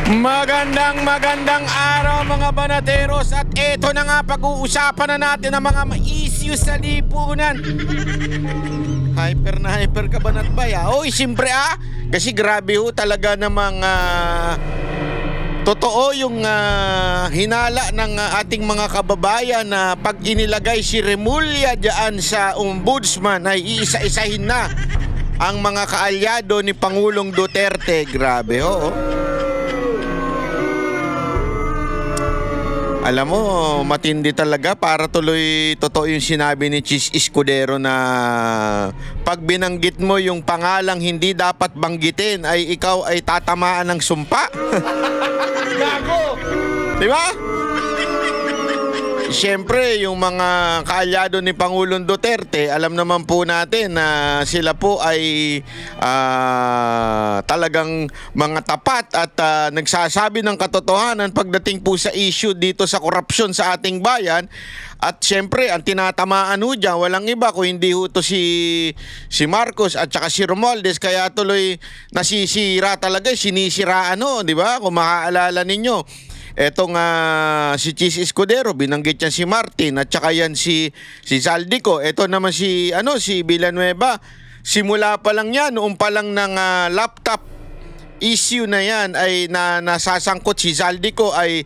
Magandang araw mga banateros, at eto na nga, pag-uusapan na natin ang mga issues sa lipunan. Hyper na hyper ka, Banat Bay, ah? Oy, siyempre kasi grabe ho talaga namang totoo yung hinala ng ating mga kababayan na pag inilagay si Remulla dyan sa ombudsman ay iisa-isahin na ang mga kaalyado ni Pangulong Duterte. Grabe ho. Alam mo, matindi talaga, para tuloy totoo yung sinabi ni Chis Escudero na pag binanggit mo yung pangalang hindi dapat banggitin ay ikaw ay tatamaan ng sumpa. Gago! Diba? Siyempre, yung mga kaalyado ni Pangulong Duterte, alam naman po natin na sila po ay talagang mga tapat at nagsasabi ng katotohanan pagdating po sa issue dito sa korupsyon sa ating bayan. At siyempre, ang tinatamaan ho dyan, walang iba kung hindi ho to si Marcos at saka si Romualdez. Kaya tuloy nasisira talaga, sinisiraan ho, di ba? Kung maaalala ninyo, etong si Chis Escudero, binanggit niya si Martin at saka yan si Zaldico. Ito naman si Villanueva. Simula pa lang yan, noong pa lang ng laptop issue na yan ay nasasangkot si Zaldico, ay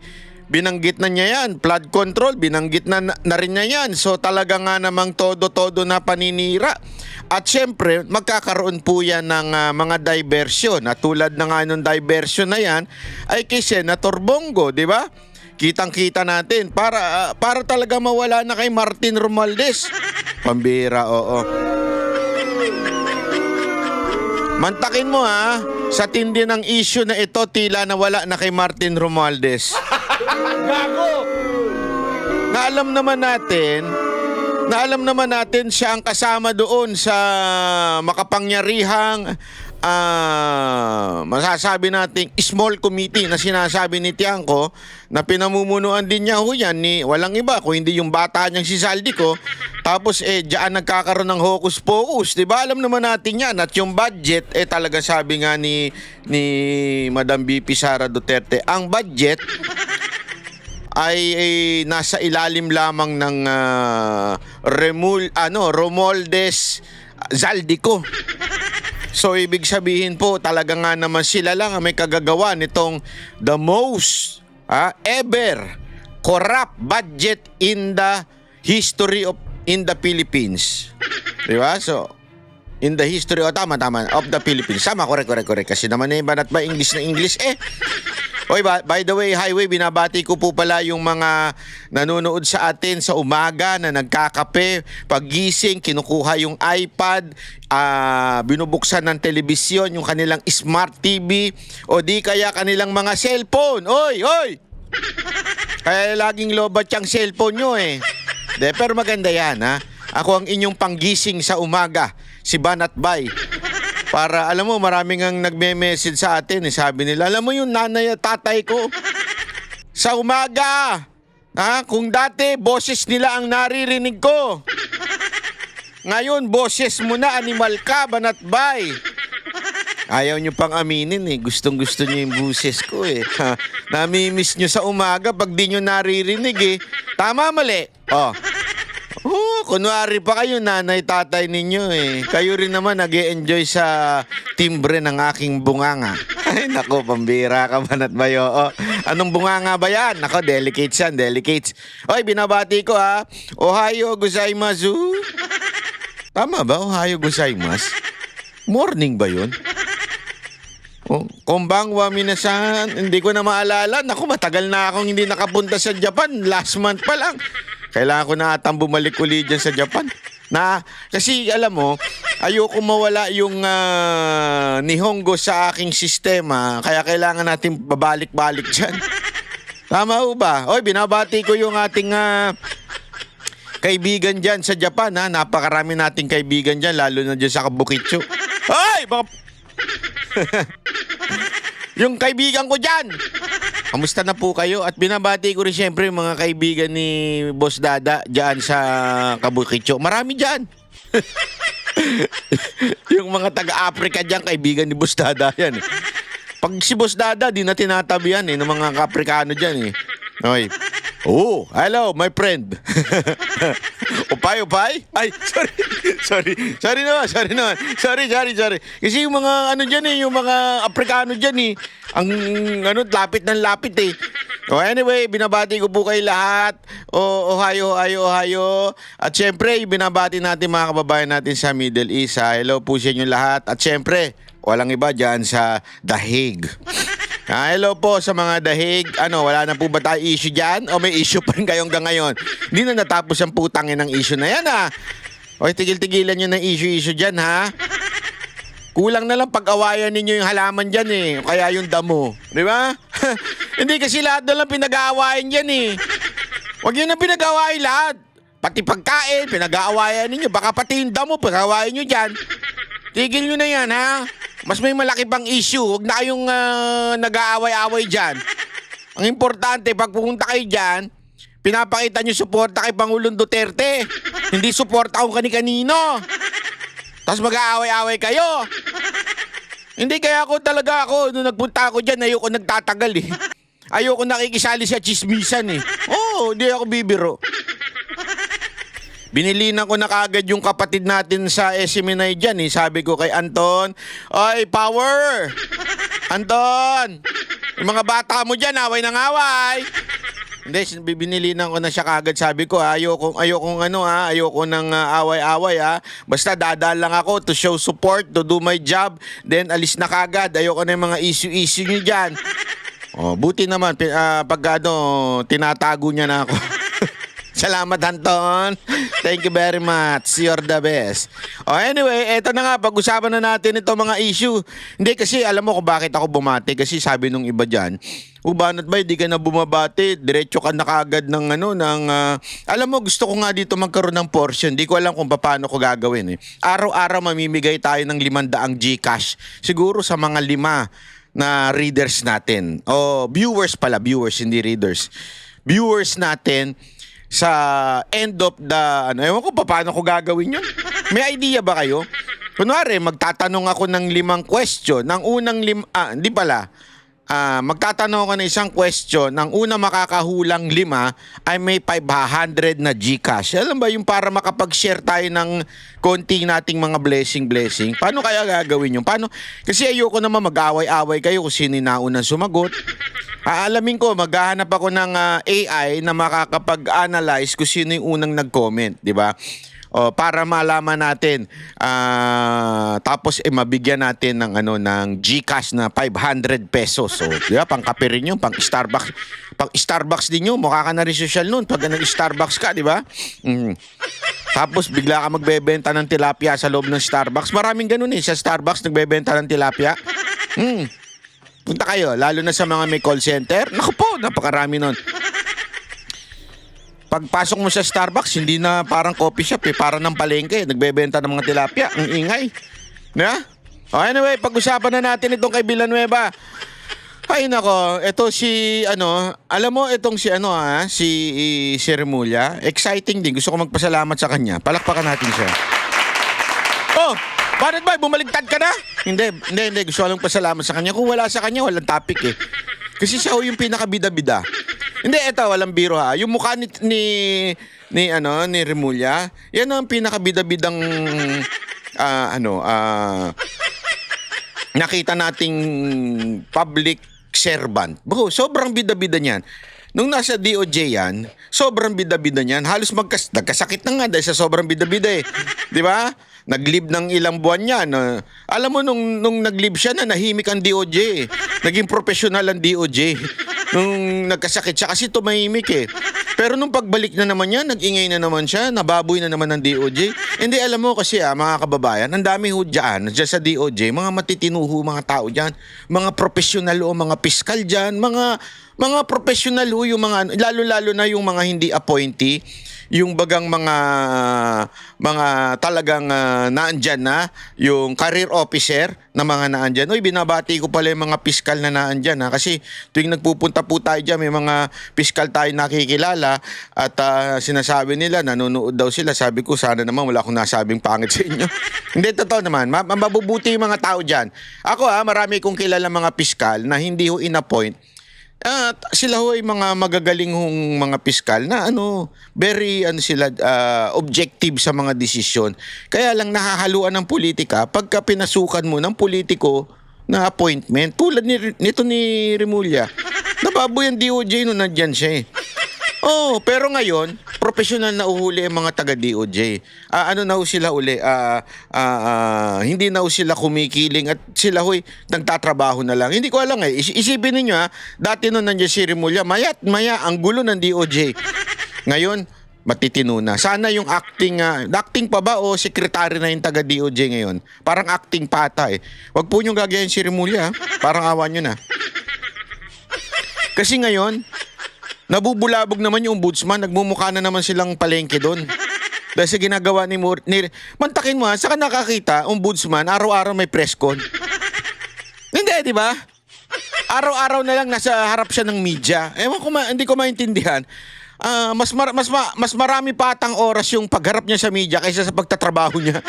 binanggit na niya yan. Flood control, binanggit na rin niya yan. So talaga nga namang todo-todo na paninira. At syempre, magkakaroon po yan ng mga diversyon. At tulad na nga nung diversyon na yan ay kay Senator Bongo, di ba? Kitang-kita natin para talaga mawala na kay Martin Romualdez. Pambira, oo. Mantakin mo sa tindi ng issue na ito, tila nawala na kay Martin Romualdez. Gago! Na alam naman natin siya ang kasama doon sa makapangyarihang masasabi nating small committee na sinasabi ni Tiangco, na pinamumunuan din niya ho yan ni walang iba kung hindi yung bata niyang si Zaldico. Tapos diyan nagkakaroon ng hocus pocus, 'di ba? Alam naman natin 'yan. At yung budget talaga sabi nga ni Madam VP Sara Duterte, ang budget ay nasa ilalim lamang ng Romualdez Zaldico. So ibig sabihin po, talaga nga naman sila lang ang may kagagawa nitong the most ever corrupt budget in the history of in the Philippines. Diba? So in the history, tama, of the Philippines. Sama, correct. Kasi naman Banat Bay, English na English Oy, by the way, highway, binabati ko po pala yung mga nanonood sa atin sa umaga na nagkakape, paggising, kinukuha yung iPad, binubuksan ng telebisyon, yung kanilang smart TV, o di kaya kanilang mga cellphone. Oy! Kaya laging lobat yung cellphone nyo pero maganda yan, Ako ang inyong panggising sa umaga, si Banat Bay. Para, alam mo, maraming ang nagme-message sa atin. Sabi nila, alam mo yung nanay at tatay ko, sa umaga, kung dati, boses nila ang naririnig ko. Ngayon, boses mo na, animal ka, Banat Bay. Ayaw nyo pang aminin Gustong-gusto nyo yung boses ko Namimiss nyo sa umaga pag di nyo naririnig Tama, mali? Kunwari pa kayo nanay tatay ninyo Kayo rin naman nag-e-enjoy sa timbre ng aking bunganga. Ay nako, pambira ka, Banat Bay. Anong bunganga ba yan? Nako, delicates yan, delicates. Oy, binabati ko Ohayo gozaimasu. Tama ba? Ohayo gozaimasu. Morning ba yun? Konbanwa minasan. Hindi ko na maalala. Naku, matagal na akong hindi nakapunta sa Japan. Last month pa lang. Kailangan ko na atang bumalik ulit dyan sa Japan. Kasi alam mo, ayoko mawala yung Nihongo sa aking sistema. Kaya kailangan natin babalik-balik dyan. Tama ho ba? Oy, binabati ko yung ating kaibigan dyan sa Japan. Napakarami nating kaibigan dyan, lalo na dyan sa Kabukicho. Ay! Yung kaibigan ko dyan! Kamusta na po kayo? At binabati ko rin siyempre yung mga kaibigan ni Boss Dada dyan sa Kabukicho. Marami dyan. Yung mga taga-Africa dyan, kaibigan ni Boss Dada yan. Pag si Boss Dada, di na tinatabihan ng mga Kaprikano dyan eh. Okay. Oh, hello, my friend. Upay? Ay, sorry naman. Sorry. Kasi yung mga ano dyan yung mga Afrikano dyan ang lapit ng lapit eh. Oh, anyway, binabati ko po kayo lahat. Ohio. At syempre, binabati natin mga kababayan natin sa Middle East. Hello po sa inyo lahat. At syempre, walang iba dyan sa The Hague. Hello po sa mga dahig. Wala na po ba tayo issue dyan? O may issue pa rin kayo hanggang ngayon? Hindi na natapos ang putangin ng issue na yan O tigil-tigilan nyo ng issue dyan Kulang na lang pag-awayan ninyo yung halaman dyan Kaya yung damo. Di ba? Hindi kasi lahat na lang pinag-aawayan dyan Huwag yun na pinag-aawayan lahat. Pati pagkain, pinag-aawayan ninyo. Baka pati yung damo, pag-aawayan nyo dyan. Tigil nyo na yan Mas may malaki pang issue. Huwag na kayong nag-aaway-away dyan. Ang importante, pag pumunta kayo dyan, pinapakita nyo suporta kay Pangulong Duterte. Hindi suporta kung kani-kanino. Tapos mag-aaway-away kayo. Hindi kaya nung nagpunta ako dyan, ayoko nagtatagal Ayoko nakikisali sa chismisan hindi ako bibiro. Binilinan ko na kaagad yung kapatid natin sa SMNI dyan Sabi ko kay Anton, oy, power! Anton! Yung mga bata mo dyan, away ng away! Hindi, binilinan ko na siya kaagad. Sabi ko, ayoko ng away-away Basta dadaan lang ako to show support, to do my job. Then alis na kaagad. Ayoko na yung mga issue nyo dyan. Buti naman, tinatago niya na ako. Salamat, Anton. Thank you very much. You're the best. Anyway, eto na nga. Pag-usapan na natin itong mga issue. Hindi kasi alam mo kung bakit ako bumati. Kasi sabi nung iba dyan, banat ba, di ka na bumabati. Diretso ka na kaagad ng alam mo, gusto ko nga dito magkaroon ng portion. Di ko alam kung paano ko gagawin Araw-araw mamimigay tayo ng 500 Gcash. Siguro sa mga 5 na readers natin. Viewers, hindi readers. Viewers natin sa end of the ewan ko paano ko gagawin yun. May idea ba kayo? Kunwari, magtatanong ako ng 5 question. Ang unang magtatanong ako ng isang question. Ang unang makakahulang 5 ay may 500 na Gcash. Alam ba yung para makapag-share tayo ng konti nating mga blessing. Paano kaya gagawin yun? Kasi ayoko naman mag-away-away kayo kung sino yung naunang sumagot. Aalamin ko, maghahanap ako ng AI na makakapag-analyze kung sino yung unang nag-comment, di ba? Para malaman natin. Tapos mabigyan natin ng GCash na 500 pesos. So, di ba? Pang-kape rin yun, pang-Starbucks. Pang-Starbucks din yun, mukha ka na rin social nun. Pag nag-Starbucks ka, di ba? Tapos bigla ka magbebenta ng tilapia sa loob ng Starbucks. Maraming ganun sa Starbucks, nagbebenta ng tilapia. Punta kayo, lalo na sa mga may call center. Naku po, napakarami nun. Pagpasok mo sa Starbucks, hindi na parang coffee shop parang ng palengke. Nagbebenta ng mga tilapia. Ang ingay. Anyway, pag-usapan na natin itong kay Villanueva. Ay nako, ito alam mo itong si Remulla. Exciting din. Gusto ko magpasalamat sa kanya. Palakpakan natin siya. Bakit ba? Bumaligtad ka na? Hindi. Gusto ko lang pasalamat sa kanya. Kung wala sa kanya, walang topic Kasi siya yung pinakabida-bida. Hindi, eto, walang biro Yung mukha ni Remulla, yan ang pinakabida-bidang nakita nating public servant. Bro, sobrang bida-bida niyan. Nung nasa DOJ yan, sobrang bida-bida niyan. Halos nagkasakit na nga dahil sa sobrang bida-bida Di ba? Nag-leave ng ilang buwan yan. Alam mo, nung nag-leave siya na nahimik ang DOJ. Naging professional ang DOJ. Nung nagkasakit siya kasi tumahimik Pero nung pagbalik na naman niya, nag-ingay na naman siya, nababoy na naman ng DOJ. Hindi, alam mo kasi mga kababayan, ang dami dyan sa DOJ, mga matitinuho mga tao dyan, mga professional o mga piskal dyan, mga Mga professional ho yung mga, lalo-lalo na yung mga hindi appointee, yung bagang mga talagang naandyan na, yung career officer na mga naandyan. Uy, binabati ko pala yung mga piskal na naandyan ha, kasi tuwing nagpupunta po tayo dyan, may mga piskal tayo nakikilala at sinasabi nila, nanonood daw sila. Sabi ko, sana naman wala akong nasabing pangit sa inyo. Hindi, totoo naman. Mabubuti yung mga tao dyan. Ako marami kong kilala mga piskal na hindi ho in-appoint. Sila ho ay mga magagaling hong mga piskal na very sila objective sa mga desisyon. Kaya lang nahahaluan ng politika pagka pinasukan mo ng politiko na appointment. Tulad nito ni Remulla. Nababoy ang DOJ nung nandyan siya eh. Pero ngayon, professional na uhuli ang mga taga-DOJ. Na ho sila uli? Hindi na ho sila kumikiling at sila ho'y nagtatrabaho na lang. Hindi ko alam eh. Isipin ninyo dati nung nandiyan si Remulla, maya't maya ang gulo ng DOJ. Ngayon, matitino na. Sana yung acting pa ba o sekretary na yung taga-DOJ ngayon? Parang acting pata eh. Wag po niyong gagayan si Remulla. Parang awan nyo na. Kasi ngayon, nabubulabog naman yung ombudsman, nagmumukha na naman silang palengke doon. Dahil sa ginagawa ni mantakin mo saka nakakita, ombudsman, araw-araw may press con. Hindi, di ba? Araw-araw na lang nasa harap siya ng media. Hindi ko maintindihan. Mas marami pa atang oras yung pagharap niya sa media kaysa sa pagtatrabaho niya.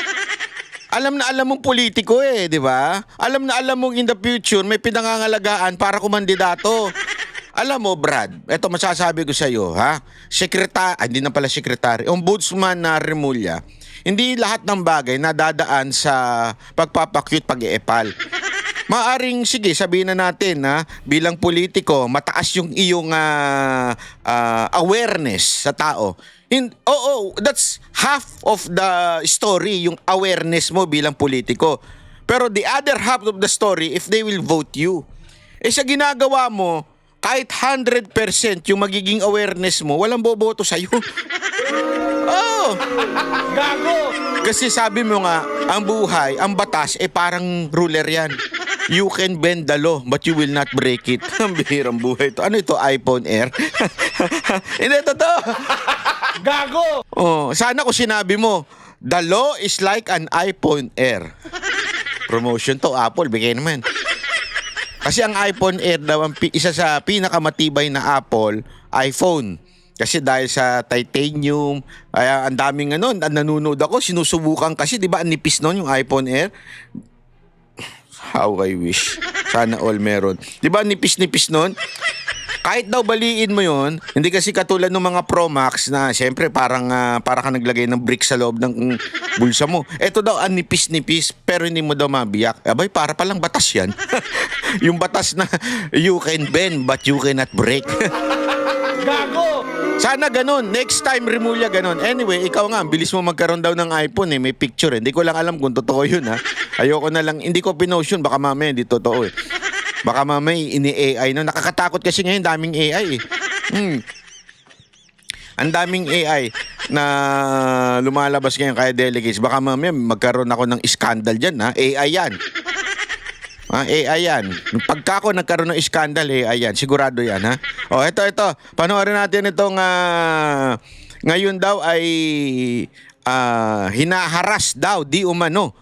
Alam na alam mong politiko di ba? Alam na alam mong in the future may pinangangalagaan para kumandidato. Alam mo, Brad, eto masasabi ko sa iyo, hindi na pala sekretary, ombudsman na Remulla, hindi lahat ng bagay nadadaan sa pagpapakyut, pag-iepal. Maaring, sige, sabihin na natin bilang politiko, mataas yung iyong awareness sa tao. That's half of the story, yung awareness mo bilang politiko. Pero the other half of the story, if they will vote you, sa ginagawa mo, kahit 100% yung magiging awareness mo, walang boboto sa'yo. Gago! Kasi sabi mo nga, ang buhay, ang batas, parang ruler yan. You can bend the law, but you will not break it. Ang bihirang buhay ito. Ano ito, iPhone Air? Hindi, totoo. Gago! Sana ko sinabi mo, the law is like an iPhone Air. Promotion to, Apple, bigay naman. Kasi ang iPhone Air daw, isa sa pinakamatibay na Apple, iPhone. Kasi dahil sa titanium, ang daming nanonood ako, sinusubukan kasi, di ba, ang nipis nun yung iPhone Air? How I wish. Sana all meron. Di ba, nipis-nipis nun? Kahit daw baliin mo yon, hindi kasi katulad ng mga Pro Max na siyempre para ka naglagay ng brick sa loob ng bulsa mo. Ito daw ang nipis-nipis pero hindi mo daw mabiyak. Abay, para palang batas yan. Yung batas na you can bend but you cannot break. Gago! Sana ganun. Next time, Remulla, ganun. Anyway, ikaw nga, bilis mo magkaroon daw ng iPhone may picture Hindi ko lang alam kung totoo yun Ayoko na lang, hindi ko pinotion, baka mamaya hindi totoo Baka mamaya ini-AI Nakakatakot kasi ngayon, daming AI Ang daming AI na lumalabas ngayon kaya delegates. Baka mamaya magkaroon ako ng scandal dyan AI yan. AI yan. Pagka ako nagkaroon ng scandal, AI yan. Sigurado yan ito. Panoorin natin itong ngayon daw ay hinaharas daw di umano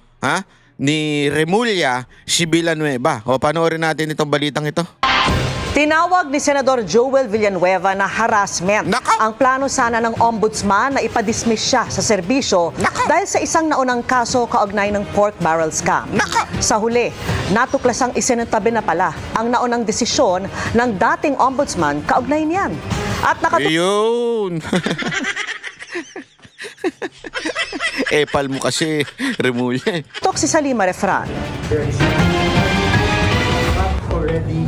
ni Remulla si Villanueva. Panoorin natin itong balitang ito. Tinawag ni Senador Joel Villanueva na harassment. Naka! Ang plano sana ng ombudsman na ipadismiss siya sa serbisyo dahil sa isang naunang kaso kaugnay ng pork barrel scam. Naka! Sa huli, natuklasang isinuntabi na pala ang naunang desisyon ng dating ombudsman kaugnay niyan. At Ayun! Epal mo kasi, Remulla. Tok si Salima Refran.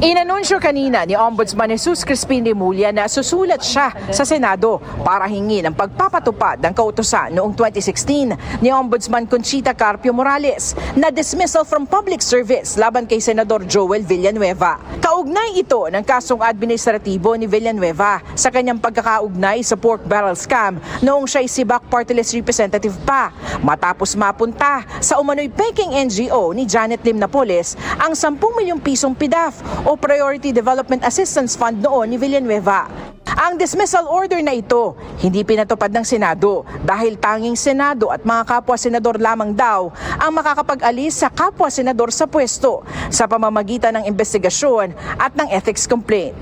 Inanunsyo kanina ni Ombudsman Jesus Crispin Remulla na susulat siya sa Senado para hingin ang pagpapatupad ng kautusan noong 2016 ni Ombudsman Conchita Carpio Morales na dismissal from public service laban kay Senador Joel Villanueva. Kaugnay ito ng kasong administratibo ni Villanueva sa kanyang pagkakaugnay sa pork barrel scam noong siya'y Sibak Party List Representative pa, matapos mapunta sa umano'y peking NGO ni Janet Lim Napoles ang 10 milyong pisong pida staff o Priority Development Assistance Fund noon ni Villanueva. Ang dismissal order na ito, hindi pinatupad ng Senado dahil tanging Senado at mga kapwa-senador lamang daw ang makakapag-alis sa kapwa-senador sa pwesto sa pamamagitan ng investigasyon at ng ethics complaint.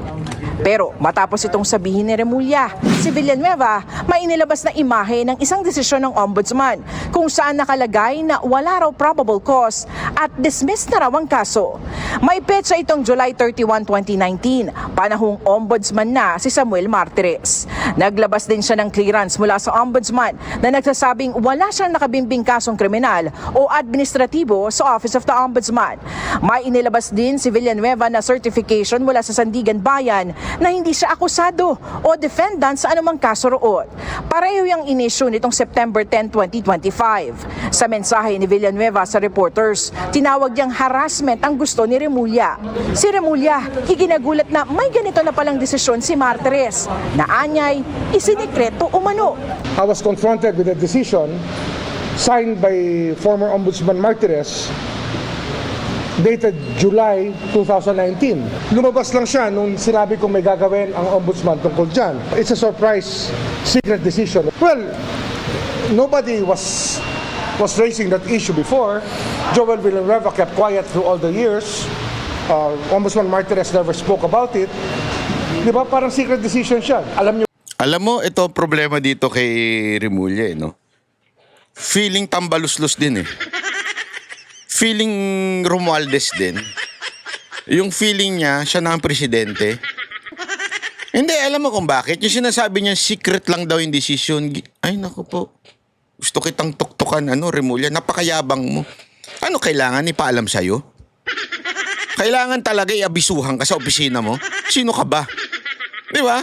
Pero matapos itong sabihin ni Remulla, si Villanueva may inilabas na imahe ng isang desisyon ng ombudsman kung saan nakalagay na wala raw probable cause at dismissed na raw ang kaso. May petsa itong July 31, 2019, panahong ombudsman na si Samuel Martires. Naglabas din siya ng clearance mula sa ombudsman na nagsasabing wala siyang nakabimbing kasong kriminal o administratibo sa Office of the Ombudsman. May inilabas din si Villanueva na certification mula sa Sandigan Bayan na hindi siya akusado o defendant sa anumang kaso roon. Pareho yung inisyu nitong September 10, 2025. Sa mensahe ni Villanueva sa reporters, tinawag niyang harassment ang gusto ni Remulla. Si Remulla, ikinagulat na may ganito na palang desisyon si Martires na anyay isinikreto umano. I was confronted with a decision signed by former Ombudsman Martires dated July 2019. Lumabas lang siya nung sinabi kong may gagawin ang Ombudsman tungkol dyan. It's a surprise secret decision. Well, nobody was raising that issue before. Joel Villanueva kept quiet through all the years. Ombudsman Martires never spoke about it. Di ba? Parang secret decision siya. Alam mo, ito ang problema dito kay Remulla, no? Feeling tambaluslos din eh. Feeling Romualdez din. Yung feeling niya, siya na ang presidente. Hindi, alam mo kung bakit. Yung sinasabi niya, secret lang daw yung decision. Ay, naku po. Gusto kitang tuktukan, Remulla. Napakayabang mo. Ano kailangan ipaalam sa'yo? Kailangan talaga iabisuhan ka sa opisina mo? Sino ka ba? Di ba?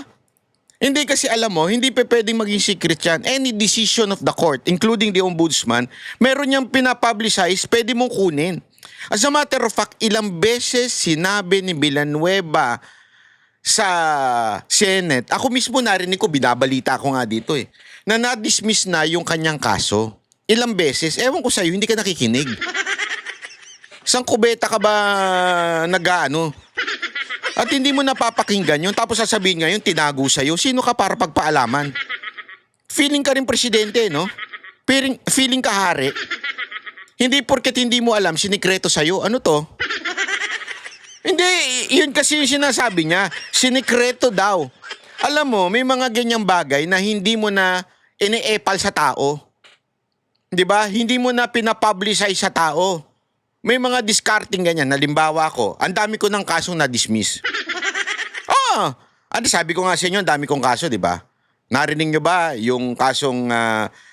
Hindi kasi alam mo, hindi pa pwedeng maging secret yan. Any decision of the court, including the ombudsman, meron niyang pinapublicize, pwede mong kunin. As a matter of fact, ilang beses sinabi ni Villanueva sa Senate, ako mismo narinig ko, binabalita ko nga dito na na-dismiss na yung kanyang kaso. Ilang beses, ewan ko sa'yo, hindi ka nakikinig. Sang kubeta ka ba nag-ano? At hindi mo napapakinggan yun, tapos sasabihin ngayon, tinago sa'yo. Sino ka para pagpaalaman? Feeling ka rin presidente, no? Feeling ka hari. Hindi porket hindi mo alam, sinikreto sa'yo. Ano to? Hindi, yun kasi yung sinasabi niya. Sinikreto daw. Alam mo, may mga ganyang bagay na hindi mo na ine-epal sa tao. Di ba? Hindi mo na pinapublicize sa tao. May mga discarding ganyan. Halimbawa ko, ang dami ko ng kasong na-dismiss. Sabi ko nga sa inyo, ang dami kong kaso, di ba? Narinig nyo ba yung kasong,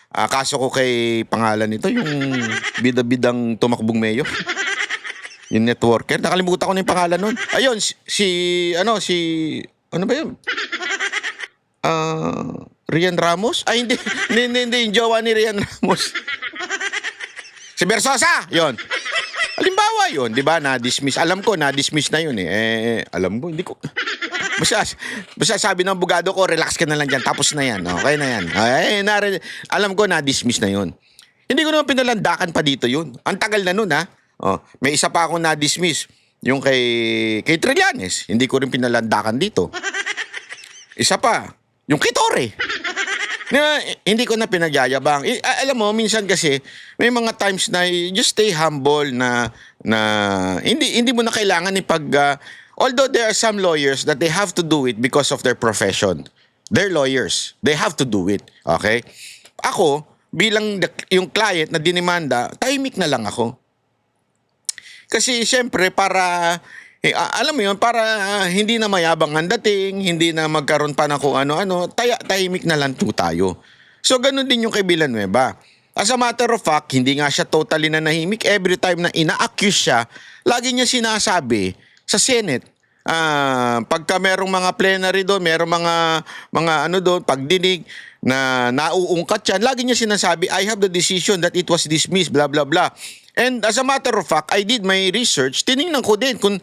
kaso ko kay pangalan nito, yung bida-bidang tumakbong mayor? Yung networker. Nakalimutan ko na yung pangalan nun. Ayun, ano ba yun? Rian Ramos? Ay, hindi, yung jowa ni Rian Ramos. Si Versosa, yun. Halimbawa yun, di ba, na-dismiss. Alam ko, na-dismiss na yun alam ko, hindi ko. Basta sabi ng abogado ko, relax ka na lang dyan, tapos na yan. Okay na yan. Alam ko, na-dismiss na yun. Hindi ko naman pinalandakan pa dito yun. Ang tagal na nun, ha. May isa pa akong na-dismiss. Yung kay Trillanes. Hindi ko rin pinalandakan dito. Isa pa, yung kay Torre. Na hindi ko na pinagyayabang. Alam mo, minsan kasi may mga times na just stay humble na hindi mo na kailangan although there are some lawyers that they have to do it because of their profession. They're lawyers. They have to do it. Okay? Ako, bilang yung client na dinimanda, tahimik na lang ako. Kasi siyempre para alam mo yun, para hindi na mayabang ang dating, hindi na magkaroon pa na kung ano-ano, tahimik na lang po tayo. So, ganun din yung kay Villanueva. As a matter of fact, hindi nga siya totally na nahimik. Every time na ina-accuse siya, lagi niya sinasabi sa Senate, pagka merong mga plenary doon, merong mga ano doon, pagdinig, na nauungkat yan, lagi niya sinasabi, I have the decision that it was dismissed, blah, blah, blah. And as a matter of fact, I did my research, tinignan ko din kung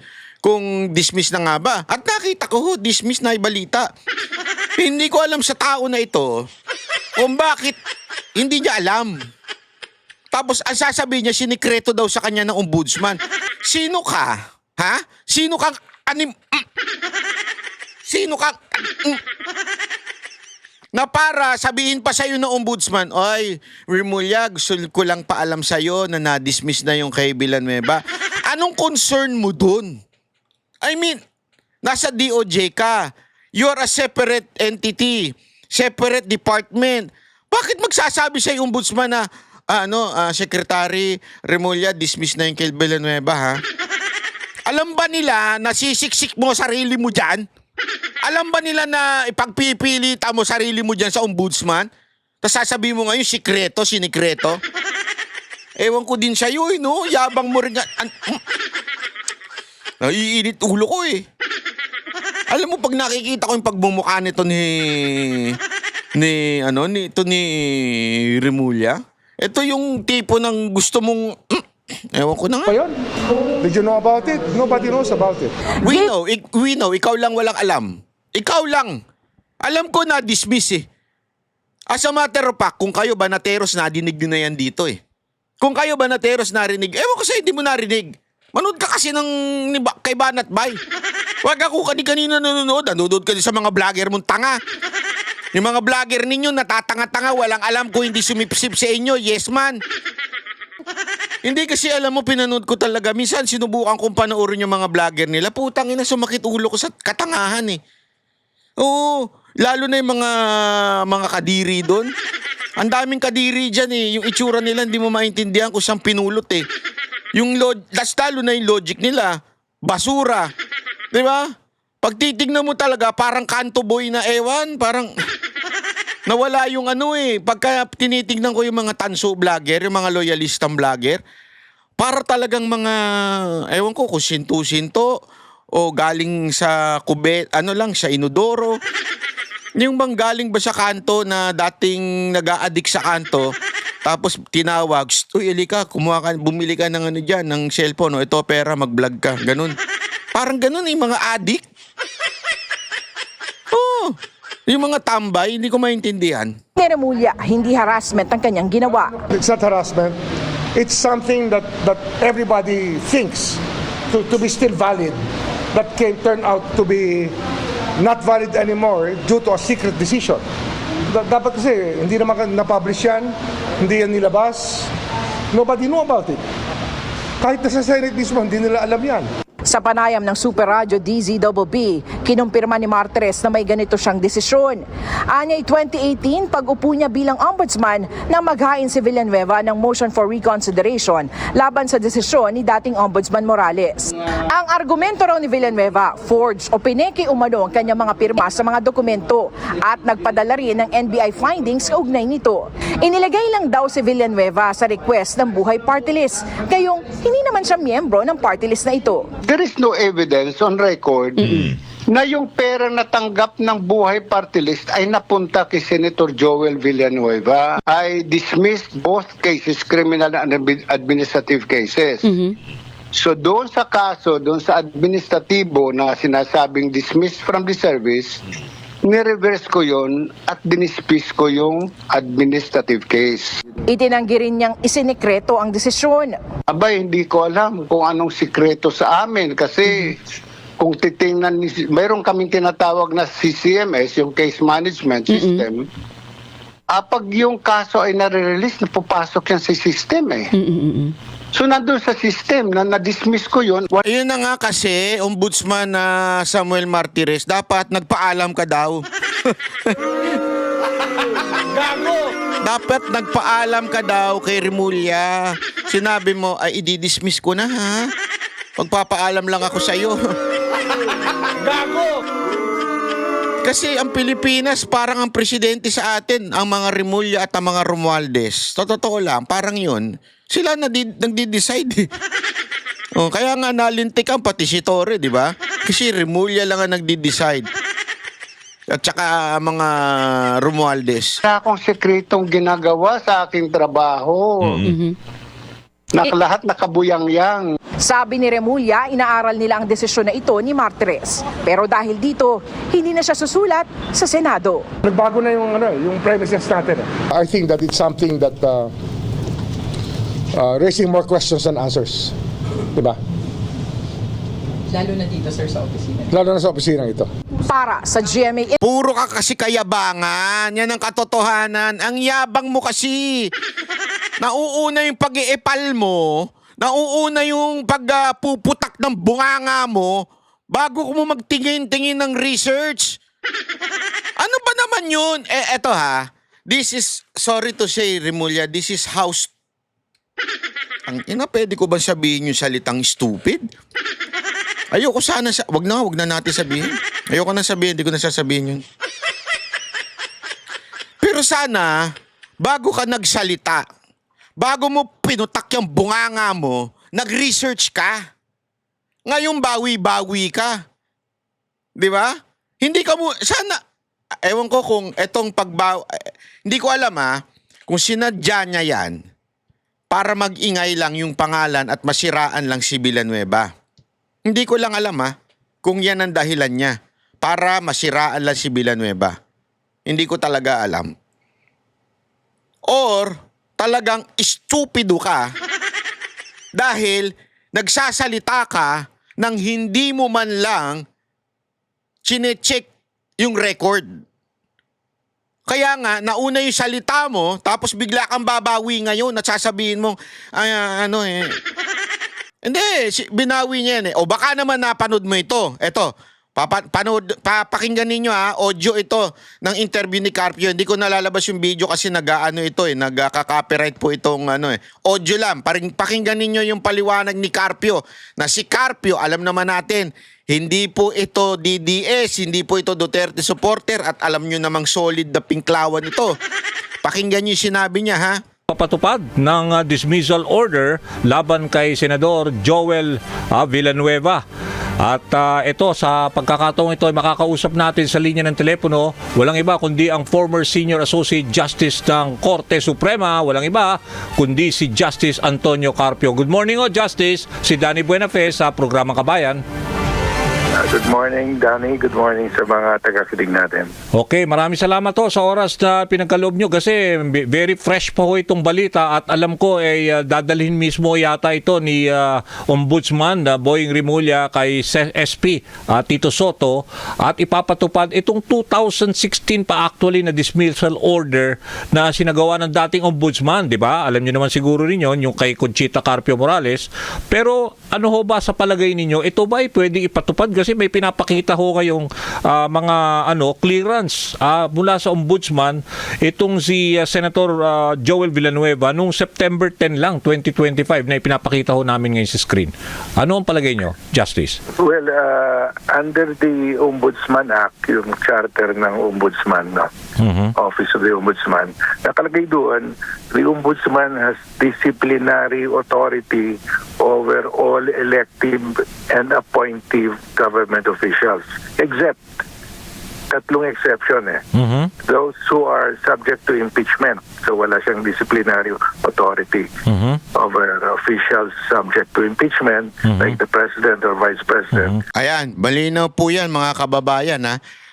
dismiss na nga ba. At nakita ko, dismiss na ibalita. Hindi ko alam sa tao na ito kung bakit hindi niya alam. Tapos ang sasabihin niya, sinikreto daw sa kanya ng ombudsman. Sino ka Ha? Sino kang Sino kang na para sabihin pa sa'yo ng ombudsman, "Oy, Remulla, gusto ko lang paalam sa'yo na na-dismiss na yung kay Villanueva." Anong concern mo dun? I mean, nasa DOJ ka. You're a separate entity, separate department. Bakit magsasabi sa'yo ombudsman na, Secretary Remulla, dismiss na yung kay Villanueva, ha? Alam ba nila na sisiksik mo sarili mo dyan? Alam ba nila na ipagpipilita mo sarili mo dyan sa ombudsman? Tapos sasabihin mo ngayon, sinikreto. Ewan ko din sa'yo, no? Yabang mo rin. Naiinit ulo ko, eh. Alam mo, pag nakikita ko yung pagmumukha nito ni Remulla, ito yung tipo ng gusto mong, ewan ko na nga. Pa yun? Did you know about it? Nobody knows about it. We know, ikaw lang walang alam. Ikaw lang. Alam ko na dismiss eh. As a matter of fact, kung kayo Banateros, nadinig din na yan dito eh. Kung kayo Banateros narinig, ewan ko sa'yo, hindi mo narinig. Manood ka kasi kay Banat Bay. Wag ako kanina nanonood ka din sa mga vlogger mong tanga. Yung mga vlogger ninyo natatanga-tanga, walang alam kung hindi sumipsip sa inyo. Yes man. Hindi kasi alam mo, pinanood ko talaga. Minsan sinubukan kong panoorin yung mga vlogger nila. Putang ina, sumakit ulo ko sa katangahan eh. Oo, lalo na yung mga kadiri doon. Ang daming kadiri dyan eh. Yung itsura nila hindi mo maintindihan kung saan pinulot eh. Lalo na yung logic nila, basura. Di ba? Pag titignan mo talaga, parang kanto boy na ewan, parang nawala yung pagka tinitignan ko yung mga tanso vlogger, yung mga loyalistang vlogger, para talagang mga, ewan ko kung sinto-sinto, o galing sa sa Inodoro. Yung bang galing ba sa kanto na dating nag-a-addict sa kanto, tapos tinawag, "Uy, Elika, bumili ka ng dyan, ng cellphone, ito pera, mag-vlog ka." Ganun. Parang ganun yung mga addict. Oh, yung mga tambay, hindi ko maintindihan. Ni Remulla, hindi harassment ang kanyang ginawa. It's not harassment. It's something that everybody thinks to be still valid, that can turn out to be not valid anymore due to a secret decision. Dapat kasi hindi naman na-publish yan, hindi yan nilabas. Nobody knew about it. Kahit na sa Senate mismo, hindi nila alam yan. Sa panayam ng Super Radio DZBB, kinumpirma ni Martires na may ganito siyang desisyon. Anyay 2018, pag-upo niya bilang ombudsman nang maghain si Villanueva ng motion for reconsideration laban sa desisyon ni dating ombudsman Morales. Ang argumento raw ni Villanueva, forged o pineke umano ang kanyang mga pirma sa mga dokumento at nagpadala rin ng NBI findings kaugnay nito. Inilagay lang daw si Villanueva sa request ng Buhay Party List, kayong hindi naman siya miyembro ng party list na ito. There is no evidence on record na yung pera na tanggap ng Buhay Party List ay napunta kay Senator Joel Villanueva. I dismissed both cases, criminal and administrative cases. So doon sa kaso, doon sa administratibo na sinasabing dismissed from the service, nireverse ko yon at dinispis ko yung administrative case. Itinanggi rin niyang isinikreto ang desisyon. Abay, hindi ko alam kung anong sikreto sa amin kasi kung titingnan, mayroon kaming tinatawag na CCMS, yung Case Management System. Pag yung kaso ay nare-release, napapasok yan sa system eh. So nandun sa system na na-dismiss ko yun. Ayun na nga kasi, Ombudsman na Samuel Martires, dapat nagpaalam ka daw. Gago! Dapat nagpaalam ka daw kay Remulla. Sinabi mo, ay i-dismiss ko na ha. Pagpapaalam lang ako sa'yo. Gago! Kasi ang Pilipinas, parang ang presidente sa atin, ang mga Remulla at ang mga Romualdez. Totoo lang, parang yun. Sila nagdi-decide. Kaya nga nalintikan pati si Torre, di ba? Kasi Remulla lang ang nagdi-decide. At saka mga Romualdez. Wala akong sekretong ginagawa sa aking trabaho. Lahat nakabuyang-yang. Sabi ni Remulla, inaaral nila ang desisyon na ito ni Martires. Pero dahil dito, hindi na siya susulat sa Senado. Nagbago na yung premises natin. I think that it's something that raising more questions than answers. Diba? Lalo na dito, sir, sa opisina. Lalo na sa opisina ito. Para sa GMA Puro ka kasi kayabangan. Yan ang katotohanan. Ang yabang mo kasi. Nauuna yung pag-iepal mo. Nauuna yung pagpuputak ng bunganga mo bago mo magtingin-tingin ng research. Ano ba naman yun? Eto ha. This is, sorry to say, Remulla, this is house. Ang ina, pwede ko ba sabihin yung salitang stupid? Ayoko sana, wag na natin sabihin. Ayoko na sabihin, hindi ko na sasabihin yun. Pero sana, bago ka nagsalita, bago mo pinutak yung bunganga mo, nag-research ka. Ngayon bawi-bawi ka. Di ba? Hindi ka mo, sana, ewan ko kung etong hindi ko alam kung sinadya niya yan para mag-ingay lang yung pangalan at masiraan lang si Villanueva. Hindi ko lang alam kung yan ang dahilan niya para masiraan lang si Villanueva. Hindi ko talaga alam. Or talagang stupido ka dahil nagsasalita ka nang hindi mo man lang chine-check yung record. Kaya nga, nauna yung salita mo, tapos bigla kang babawi ngayon at sasabihin mo, Hindi, binawi niya yan eh. O baka naman napanood mo ito. Eto, papakinggan ninyo audio ito ng interview ni Carpio. Hindi ko nalalabas yung video kasi nagka-copyright po itong audio lang. Pakinggan ninyo yung paliwanag ni Carpio. Na si Carpio, alam naman natin, hindi po ito DDS, hindi po ito Duterte supporter at alam nyo namang solid na pinklawan ito. Pakinggan nyo yung sinabi niya Papatupad ng dismissal order laban kay Senador Joel Villanueva. At ito, sa pagkakataong ito ay makakausap natin sa linya ng telepono, walang iba kundi ang former Senior Associate Justice ng Korte Suprema, walang iba kundi si Justice Antonio Carpio. Good morning Justice, si Danny Buenafe sa Programang Kabayan. Good morning, Danny. Good morning sa mga taga-kinig natin. Okay, maraming salamat sa oras na pinagkaloob nyo kasi very fresh pa itong balita at alam ko dadalhin mismo yata ito ni Ombudsman Boying Remulla kay SP Tito Soto at ipapatupad itong 2016 pa actually na dismissal order na sinagawa ng dating Ombudsman, di ba? Alam nyo naman siguro rin yun, yung kay Conchita Carpio Morales. Pero ano ho ba sa palagay ninyo, ito ba ay pwedeng ipatupad kasi may pinapakita ho kayong mga clearance mula sa Ombudsman itong si Senator Joel Villanueva nung September 10 lang 2025 na ipinapakita ho namin ngayon sa screen. Ano ang palagay nyo, Justice? Well, under the Ombudsman Act, yung charter ng Ombudsman, Office of the Ombudsman, nakalagay doon, the Ombudsman has disciplinary authority over all elective and appointive government officials, except tatlong exception those who are subject to impeachment. So wala siyang disciplinary authority over officials subject to impeachment, like the President or Vice President. Ayan, malinaw po yan mga kababayan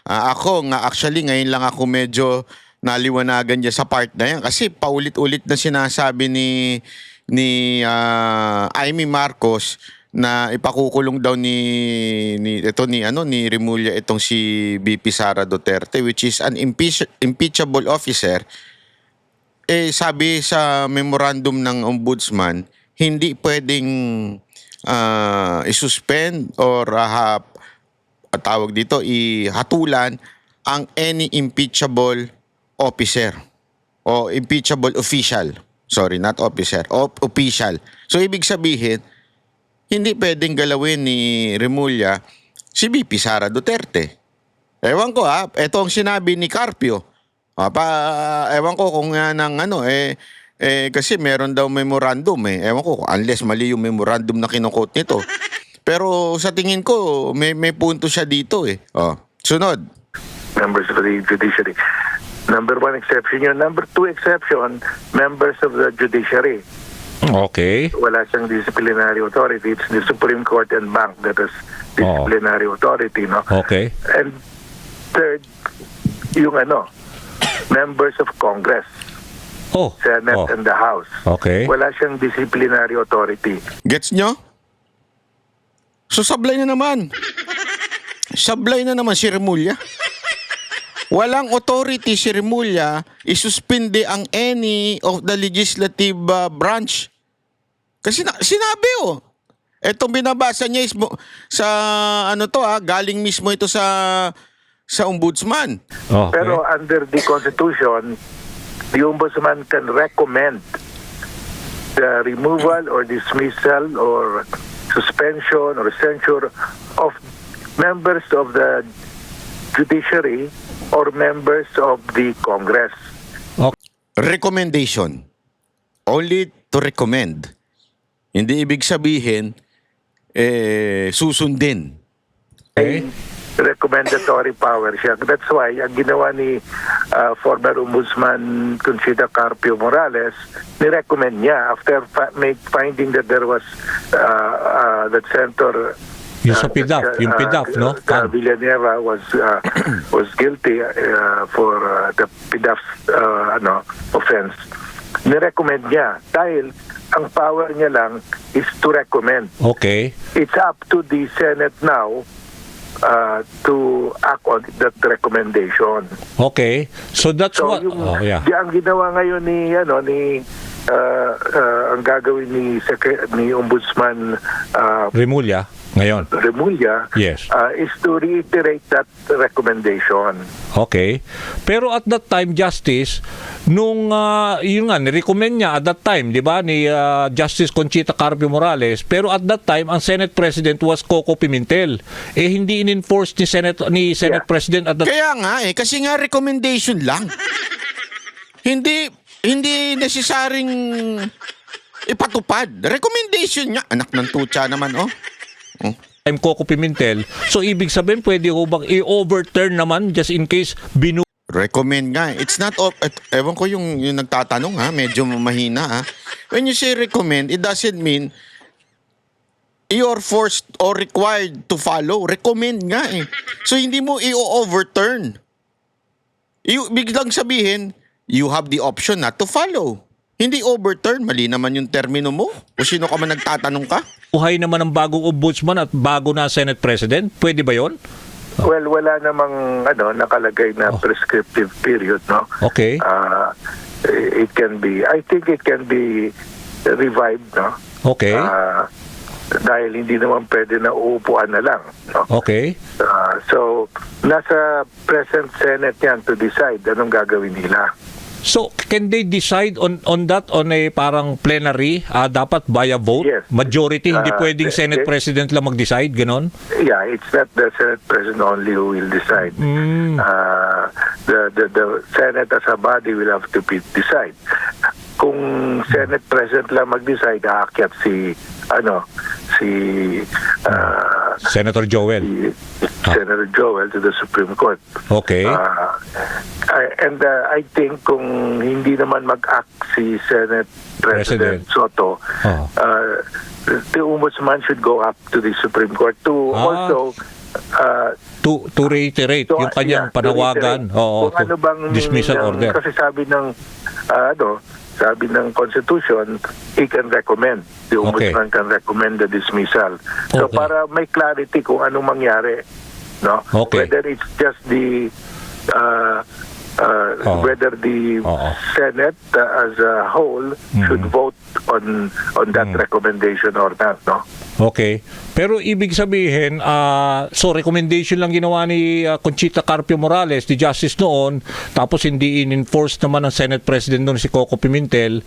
ako nga actually ngayon lang ako medyo naliwanagan dyan sa part na yan kasi paulit-ulit na sinasabi ni Amy Marcos na ipakukulong daw ni Remulla itong si VP Sara Duterte, which is an impeachable officer. Sabi sa memorandum ng Ombudsman, hindi pwedeng isuspend or tawag dito, ihatulan ang any impeachable officer o impeachable official. Sorry, not officer, official. So ibig sabihin, hindi pwedeng galawin ni Remulla si VP Sara Duterte. Ewan ko ito ang sinabi ni Carpio. Ewan ko kung kasi meron daw memorandum Ewan ko unless mali yung memorandum na kinukot nito. Pero sa tingin ko may punto siya dito Sunod. Members of the judiciary. Number 1 exception yun. Number 2 exception, members of the judiciary. Okay. Wala siyang disciplinary authority. It's the Supreme Court and Bank that has disciplinary authority, no? Okay. And third, yung members of Congress, Senate and the House. Okay. Wala siyang disciplinary authority. Gets nyo? So sablay na naman. Sablay na naman si Remulla. Walang authority si Remulla isuspindi ang any of the legislative branch. Kasi sinabi etong binabasa niya is sa galing mismo ito sa ombudsman. Okay. Pero under the Constitution, the Ombudsman can recommend the removal or dismissal or suspension or censure of members of the judiciary or members of the Congress. Recommendation. Only to recommend. Hindi ibig sabihin, susundin. Okay. Recommendatory power siya. That's why ang ginawa ni former Ombudsman Conchita Carpio Morales, ni-recommend niya after finding that there was that Senator Yung sa PIDAF, yung PIDAF, no? Villanueva was guilty for the PIDAF offense. Ni-recommend niya dahil ang power niya lang is to recommend. Okay. It's up to the Senate now to act on that recommendation. Okay. So that's So what... ang ginawa ngayon ang gagawin ni Ombudsman Remulla, ngayon. Remulla Yes. is to reiterate that recommendation. Okay. Pero at that time, Justice, nung ni-recommend niya at that time, di ba, ni Justice Conchita Carpio Morales, pero at that time, ang Senate President was Coco Pimentel. Hindi in-enforce ni Senate President at that Kaya nga kasi nga recommendation lang. Hindi necessaryong ipatupad. Recommendation niya. Anak ng tutsa naman, time, Coco Pimentel. So, ibig sabihin, pwede ko bang i-overturn naman just in case Recommend nga. It's not, ewan ko yung nagtatanong medyo mahina When you say recommend, it doesn't mean you're forced or required to follow. Recommend nga So, hindi mo i-overturn. Biglang sabihin, you have the option not to follow. Hindi overturn. Mali naman yung termino mo. O sino ka man nagtatanong ka? buhay naman ng bagong ombudsman at bago na Senate President? Pwede ba yon? Well, wala namang nakalagay na prescriptive period, no? Okay. It can be, I think it can be revived, no? Okay. Dahil hindi naman pwede na uupuan na lang, no? Okay. So, nasa present Senate yan to decide anong gagawin nila. So, can they decide on that on a parang plenary? Dapat via vote? Yes. Majority, hindi pwedeng Senate President lang mag-decide, ganon? Yeah, it's not the Senate President only who will decide. The Senate as a body will have to decide. Kung Senate President lang mag-decide, aakyat Senator Joel. Senator Joel to the Supreme Court. Okay. And I think kung hindi naman mag-act si Senate President Soto, the Ombudsman should go up to the Supreme Court to also to reiterate yung kanyang panawagan. Kung ano bang dismissal order. Kasi sabi ng Constitution, he can recommend. The Ombudsman can recommend the dismissal. So para may clarity kung anong mangyari, no? Okay. Whether it's just the whether the Senate as a whole should vote on that recommendation or not, no? Okay. Pero ibig sabihin, so recommendation lang ginawa ni Conchita Carpio Morales, di Justice noon, tapos hindi in-enforce naman ng Senate President noon si Coco Pimentel.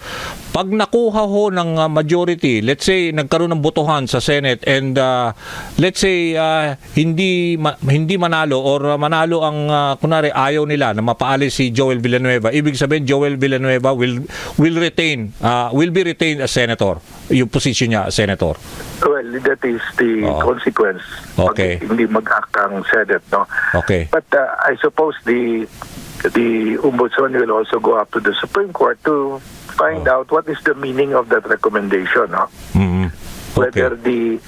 Pag nakuha ho ng majority, let's say nagkaroon ng botohan sa Senate and let's say hindi manalo or manalo ang kunwari ayaw nila na mapaalis si Joel Villanueva, ibig sabihin Joel Villanueva will be retained as senator. Yung position niya as senator. Well, that is the consequence. Okay. Pag hindi mag-act ang Senate, no? Okay. But I suppose the Ombudsman will also go up to the Supreme Court to find out what is the meaning of that recommendation, no? Mm-hmm. Okay. Whether the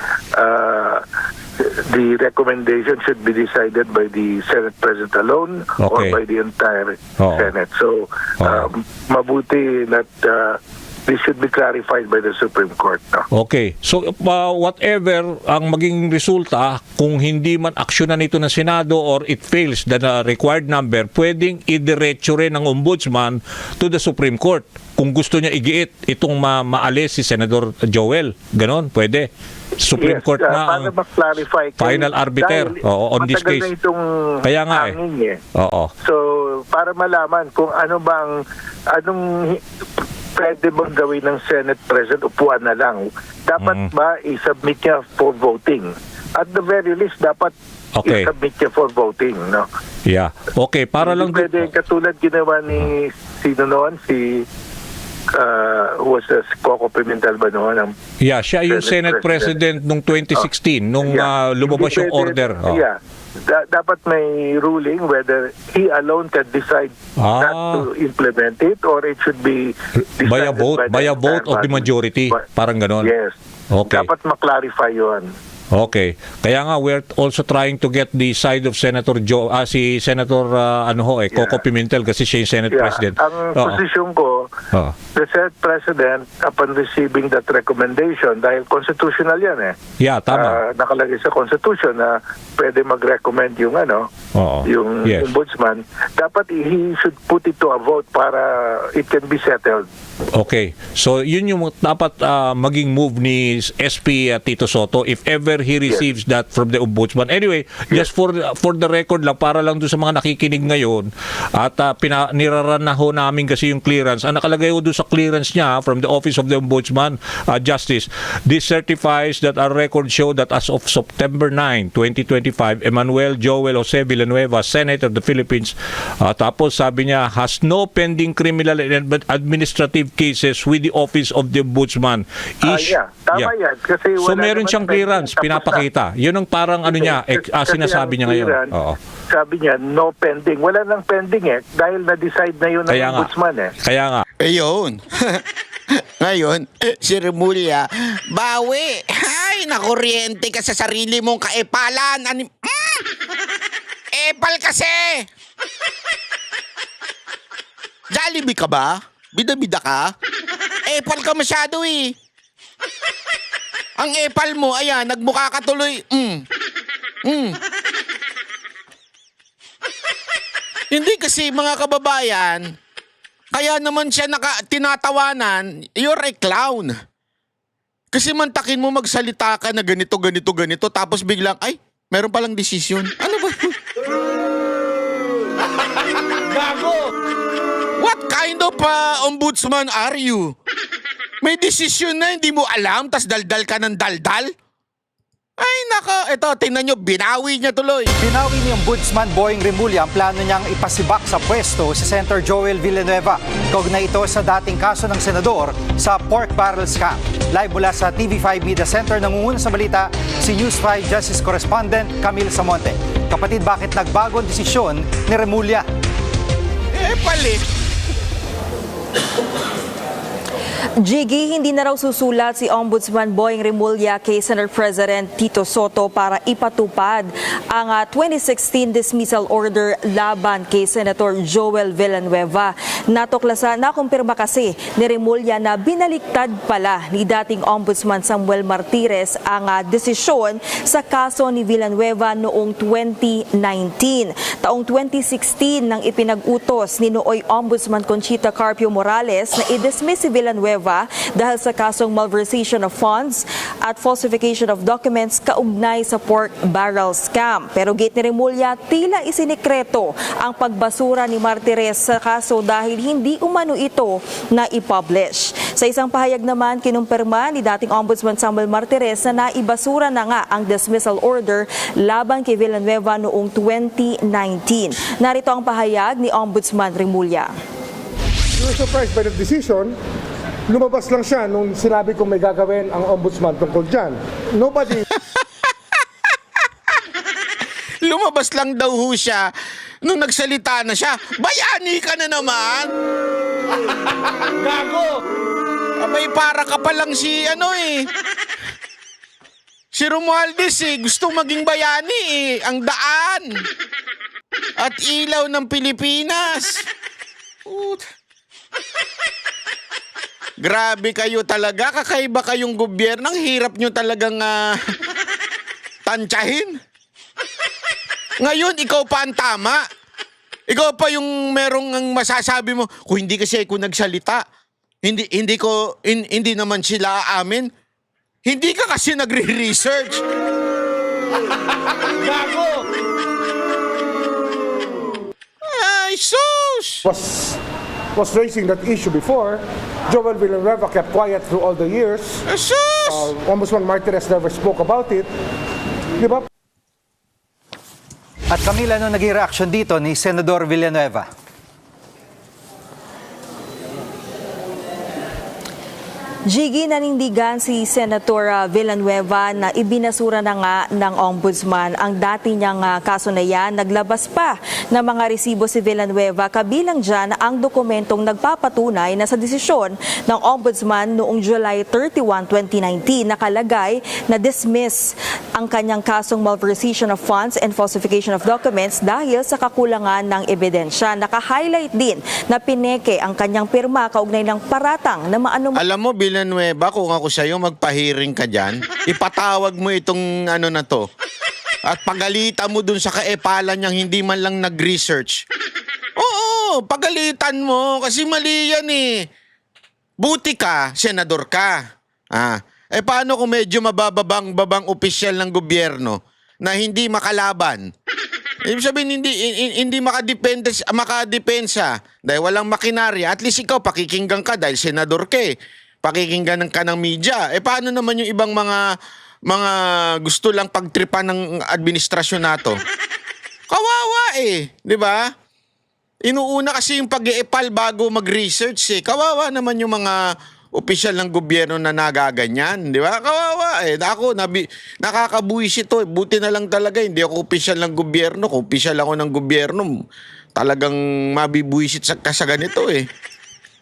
recommendation should be decided by the Senate President alone or by the entire Senate. So, mabuti that this should be clarified by the Supreme Court. No? Okay. So whatever ang maging resulta, kung hindi man aksyonan ito ng Senado or it fails the required number, pwedeng idiretso rin ng Ombudsman to the Supreme Court. Kung gusto niya igiit itong maalis si Senador Joel. Ganon, pwede. Supreme Court na para ang ma-clarify final arbiter on this case. Matagal na itong Kaya nga hangin, Oo. So, para malaman kung anong pwede bang gawin ng Senate President, upuan na lang. Dapat ba i-submit niya for voting? At the very least, dapat i-submit niya for voting. No? Yeah. Okay, para lang Pwede katulad ginawa ni sino noon, si was Coco Pimentel ba noon? Yeah, siya yung Senate President nung 2016 nung lumabas yung order. Yeah. Dapat may ruling whether he alone can decide not to implement it or it should be decided by a vote of the majority. Parang ganon. Yes. Okay. Dapat ma-clarify yun. Okay. Kaya nga we're also trying to get the side of Senator si Senator Coco Pimentel kasi siya yung Senate President. Ang posisyon ko, the Senate President upon receiving that recommendation, dahil constitutional yan Yeah, tama. Nakalagay sa Constitution na pwede mag-recommend yung yung ombudsman, dapat he should put it to a vote para it can be settled. Okay. So yun yung dapat maging move ni SP Tito Soto if ever he receives that from the Ombudsman. Anyway, just for the record lang, para lang doon sa mga nakikinig ngayon at niraran na ho namin kasi yung clearance. Ang nakalagay ho doon sa clearance niya from the Office of the Ombudsman Justice, this certifies that our records show that as of September 9, 2025, Emmanuel Joel Jose Villanueva, Senator of the Philippines, tapos sabi niya, has no pending criminal and administrative cases with the Office of the Ombudsman. Tama yan. Kasi So wala meron naman siyang clearance, pinapakita. Yun ang parang sinasabi niya ngayon. Sabi niya, no pending. Wala nang pending dahil na-decide na yun ng Ombudsman Kaya nga. Ayun. Ngayon, si Remulla, bawi. Ay, nakuryente ka sa sarili mong kaepalan. Epal kasi. Jollibee ka ba? Bida-bida ka? Epal ka masyado Ang epal mo, ayan, nagmukha ka tuloy. Hindi kasi mga kababayan, kaya naman siya tinatawanan, you're a clown. Kasi mantakin mo magsalita ka na ganito, tapos biglang, ay, meron palang desisyon. Ano ba? Gago! What kind of ombudsman are you? May desisyon na hindi mo alam, tas daldal ka ng daldal? Ay nako, ito, tingnan nyo, binawi niya tuloy. Binawi ni Ombudsman Boying Remulla ang plano niyang ipasibak sa pwesto si Senator Joel Villanueva. Kaugnay ito sa dating kaso ng senador sa pork barrel scam. Live mula sa TV5 Media Center, nangunguna sa balita si News 5 Justice Correspondent Camille Samonte. Kapatid, bakit nagbago ang desisyon ni Remulla? Pali. Jiggy, hindi na raw susulat si Ombudsman Boying Remulla kay Senate President Tito Soto para ipatupad ang 2016 dismissal order laban kay Senator Joel Villanueva. Nakumpirma kasi ni Remulla na binaliktad pala ni dating Ombudsman Samuel Martires ang desisyon sa kaso ni Villanueva noong 2019. Taong 2016 nang ipinag-utos ni nooy Ombudsman Conchita Carpio Morales na i-dismiss si Villanueva dahil sa kasong malversation of funds at falsification of documents kaugnay sa pork barrel scam. Pero gate ni Remulla, tila isinikreto ang pagbasura ni Martires sa kaso dahil hindi umano ito na i-publish. Sa isang pahayag naman, kinumpirma ni dating Ombudsman Samuel Martires na naibasura na nga ang dismissal order laban kay Villanueva noong 2019. Narito ang pahayag ni Ombudsman Remulla. We were surprised by the decision. Lumabas lang siya nung sinabi kong may gagawin ang ombudsman tungkol dyan. Nobody... Lumabas lang daw ho siya nung nagsalita na siya. Bayani ka na naman! Gago! Abay, para ka pa lang si si Romualdez gustong maging bayani ang daan at ilaw ng Pilipinas. Grabe kayo talaga. Kakaiba kayong gobyerno. Ang hirap nyo talagang tansyahin. Ngayon, ikaw pa ang tama. Ikaw pa yung merong ang masasabi mo, kung hindi kasi ako nagsalita, hindi naman sila aamin. Hindi ka kasi nagre-research. Gago! Ay, sus! Was raising that issue before. Joel Villanueva kept quiet through all the years. Ay, sus! Ombudsman Martirez never spoke about it. Di ba? At Camila, ano naging reaction dito ni Senador Villanueva? Jiggy, nanindigan si Senator Villanueva na ibinasura na nga ng Ombudsman ang dati niyang kaso na yan. Naglabas pa ng mga resibo si Villanueva, kabilang dyan ang dokumentong nagpapatunay na sa desisyon ng Ombudsman noong July 31, 2019 nakalagay na dismiss ang kanyang kasong malversation of funds and falsification of documents dahil sa kakulangan ng ebidensya. Naka-highlight din na pineke ang kanyang pirma kaugnay ng paratang na maano. Alam mo, Villanueva, kung ako sa'yo, magpahiring ka dyan. Ipatawag mo itong ano na to. At pagalitan mo dun sa kaepalan niyang hindi man lang nag-research. Oo, pagalitan mo kasi mali yan eh. Buti ka, senador ka. Paano kung medyo mababang opisyal ng gobyerno na hindi makalaban? Ibig sabihin, hindi makadepensa dahil walang makinarya. At least ikaw, pakikinggan ka dahil senador ka eh. Pakikinggan ka ng media. Paano naman yung ibang mga gusto lang pagtripan ng administrasyon nato? Kawawa eh, di ba? Inuuna kasi yung pag-iepal bago mag-research eh. Kawawa naman yung mga opisyal ng gobyerno na nagaganyan, di ba? Kawawa eh. Ako, nakakabuwis ito. Buti na lang talaga, hindi ako opisyal ng gobyerno. Kung opisyal ako ng gobyerno, talagang mabibuwisit sa ganito eh.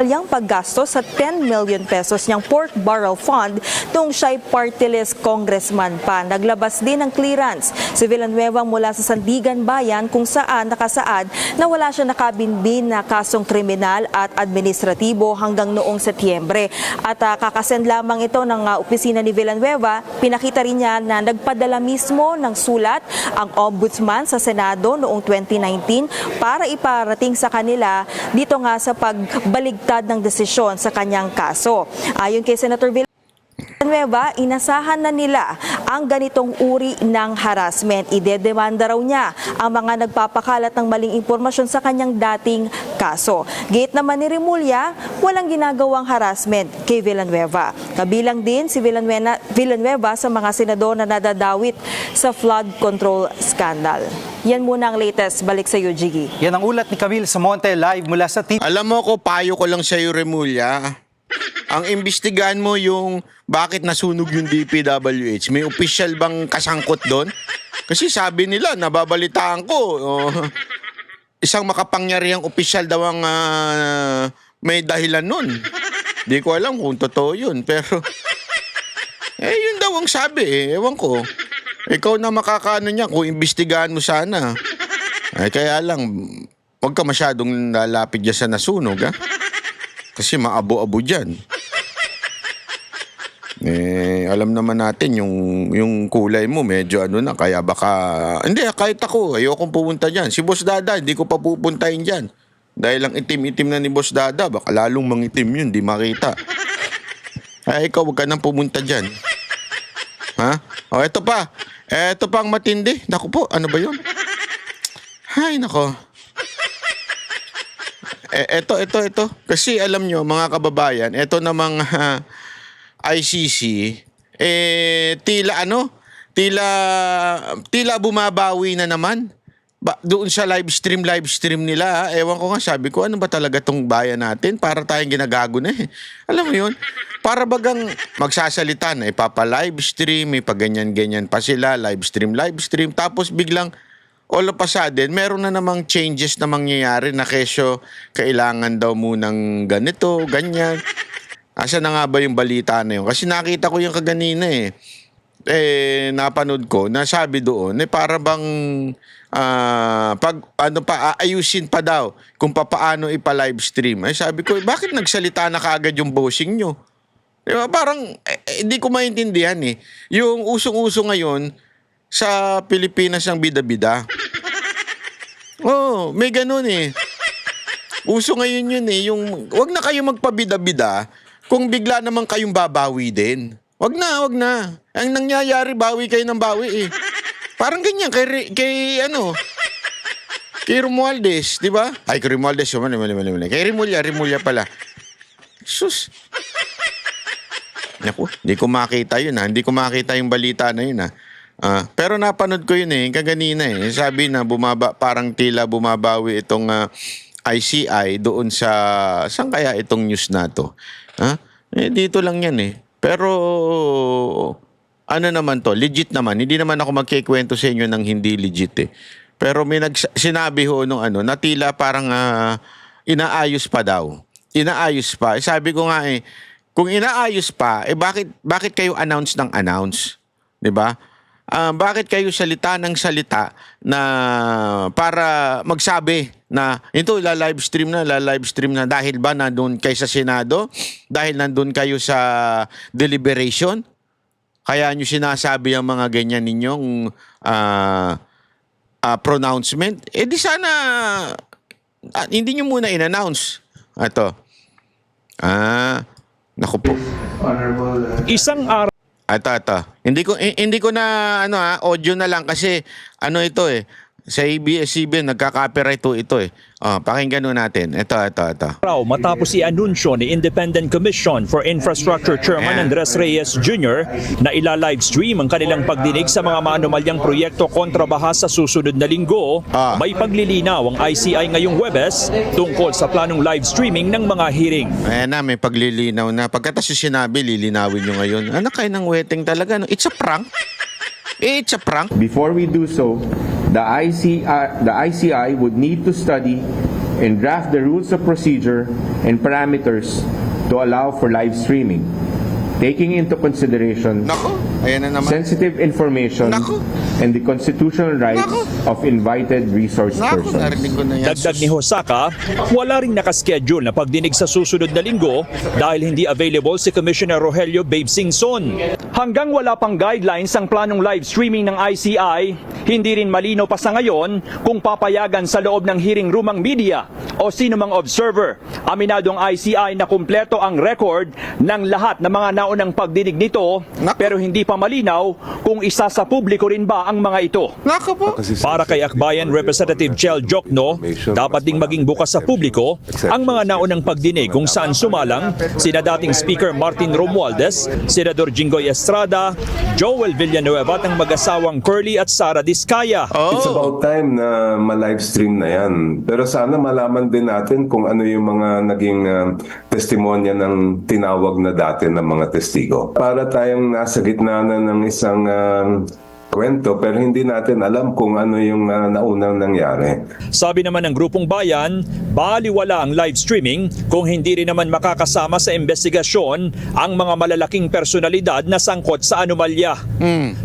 Yung paggastos sa 10 million pesos niyang pork barrel fund noong siya'y party list congressman pa. Naglabas din ng clearance si Villanueva mula sa Sandigan Bayan kung saan nakasaad na wala siya nakabinbin na kasong kriminal at administratibo hanggang noong Setyembre. At kakasend lamang ito ng opisina ni Villanueva, pinakita rin niya na nagpadala mismo ng sulat ang ombudsman sa Senado noong 2019 para iparating sa kanila dito nga sa pagbaligtad ng desisyon sa kanyang kaso. Ayon kay Senator Villanueva, inasahan na nila ang ganitong uri ng harassment. Idedemanda raw niya ang mga nagpapakalat ng maling impormasyon sa kanyang dating kaso. Gate naman ni Remulla, walang ginagawang harassment kay Villanueva. Kabilang din si Villanueva sa mga senador na nadadawit sa flood control scandal. Yan muna ang latest. Balik sa iyo, Jiggy. Yan ang ulat ni Camille Samonte live mula sa TV. Alam mo ko, payo ko lang sa'yo, Remulla. Ang imbestigahan mo yung bakit nasunog yung DPWH. May official bang kasangkot doon? Kasi sabi nila, nababalitaan ko, isang makapangyarihang official daw ang may dahilan nun. Di ko alam kung totoo yun. Pero, yun daw ang sabi eh. Ewan ko. Ikaw na makakaano niya kung imbestigahan mo sana. Kaya lang, huwag ka masyadong lalapit dyan sa nasunog, ha? Kasi maabo-abo dyan. Alam naman natin yung kulay mo medyo ano na, kaya baka... Hindi, kahit ako, ayokong pupunta dyan. Si Boss Dada, hindi ko pa pupuntahin dyan. Dahil ang itim-itim na ni Boss Dada, baka lalong mangitim yun, di makita. Ikaw, huwag ka nang pumunta dyan. Ha? Eto pa. Eto pa ang matindi. Naku po, ano ba yun? Ay, nako. Ito. Kasi alam nyo, mga kababayan, ito namang ICC, tila bumabawi na naman. Doon sa live stream nila, ewan ko nga, sabi ko, ano ba talaga tong bayan natin? Para tayong ginagago na eh. Alam mo yun? Para bagang magsasalita na, ipapa-live stream, ipaganyan-ganyan pa sila, live stream, tapos biglang, all of a sudden, meron na namang changes na mangyayari na kesyo kailangan daw munang ganito, ganyan. Asa na nga ba yung balita na yun? Kasi nakita ko yung kaganina eh. Napanood ko, nasabi doon, para bang aayusin pa daw kung paano ipa-live stream. Ay sabi ko, bakit nagsalita na kaagad yung bossing nyo? Diba? Parang hindi ko maintindihan eh. Yung usong-uso ngayon sa Pilipinas ang bida-bida. Oh, may ganun eh. Uso ngayon yun eh. Yung, wag na kayo magpabida-bida kung bigla naman kayong babawi din. Wag na. Ang nangyayari, bawi kayo ng bawi eh. Parang ganyan kay Romualdez, di ba? Ay, kay Romualdez, mali. Kay Rimulya pala. Sus. Naku, hindi ko makita yun ha. Hindi ko makita yung balita na yun ha. Pero napanood ko yun eh, kaganina eh. Sabi na parang tila bumabawi itong ICI doon sa, saan kaya itong news na to? Dito lang yan eh. Pero, ano naman to, legit naman. Hindi naman ako magkikwento sa inyo ng hindi legit eh. Pero may sinabi ho nung na tila parang inaayos pa daw. Inaayos pa. Sabi ko nga eh, kung inaayos pa, bakit kayo announce ng announce? 'Di ba? Bakit kayo salita ng salita na para magsabi na ito live stream na dahil ba nandun kayo sa Senado? Dahil nandun kayo sa deliberation? Kaya nyo sinasabi ang mga ganyan ninyong pronouncement? Di sana hindi nyo muna in-announce. Ito. Naku po. Isang araw Ito. Hindi ko na audio na lang kasi ito eh. Sa ABS-CBN nagka-copyright ito eh. Pakinggan natin. Ito. matapos i-anunsyo ni Independent Commission for Infrastructure Chairman Andres Reyes Jr. na ila-live stream ang kanilang pagdinig sa mga maanumalyang proyekto kontra baha sa susunod na linggo, may paglilinaw ang ICI ngayong Huwebes tungkol sa planong live streaming ng mga hearing. Ayan na, may paglilinaw na. Pagkatapos yung sinabi, lilinawin nyo ngayon. Kayo ng weteng talaga. No? It's a prank. It's a prank. Before we do so, the ICI would need to study and draft the rules of procedure and parameters to allow for live streaming, taking into consideration ayan na naman. sensitive information and the constitutional rights of invited resource persons. Narinig ko na yan. Dagdag ni Hosaka, wala ring nakaschedule na pagdinig sa susunod na linggo dahil hindi available si Commissioner Rogelio Babe Singson. Hanggang wala pang guidelines ang planong live streaming ng ICI, hindi rin malino pa sa ngayon kung papayagan sa loob ng hearing room ang media o sino mang observer. Aminado ang ICI na kumpleto ang record ng lahat ng mga naunang pagdinig nito, pero hindi pa malinaw kung isa sa publiko rin ba ang mga ito. Para kay Akbayan Representative Chel Jokno, dapat ding maging bukas sa publiko ang mga naunang pagdinig kung saan sumalang sina dating Speaker Martin Romualdez, Senador Jinggoy Estrada, Joel Villanueva at ang mag-asawang Curly at Sara Diskaya. It's about time na ma-live stream na yan. Pero sana malaman din natin kung ano yung mga naging testimonya ng tinawag na dati ng mga testigo. Para tayong nasa gitna na ng isang kwento pero hindi natin alam kung ano yung naunang nangyari. Sabi naman ng Grupong Bayan, baliwala ang live streaming kung hindi rin naman makakasama sa investigasyon ang mga malalaking personalidad na sangkot sa anomalya.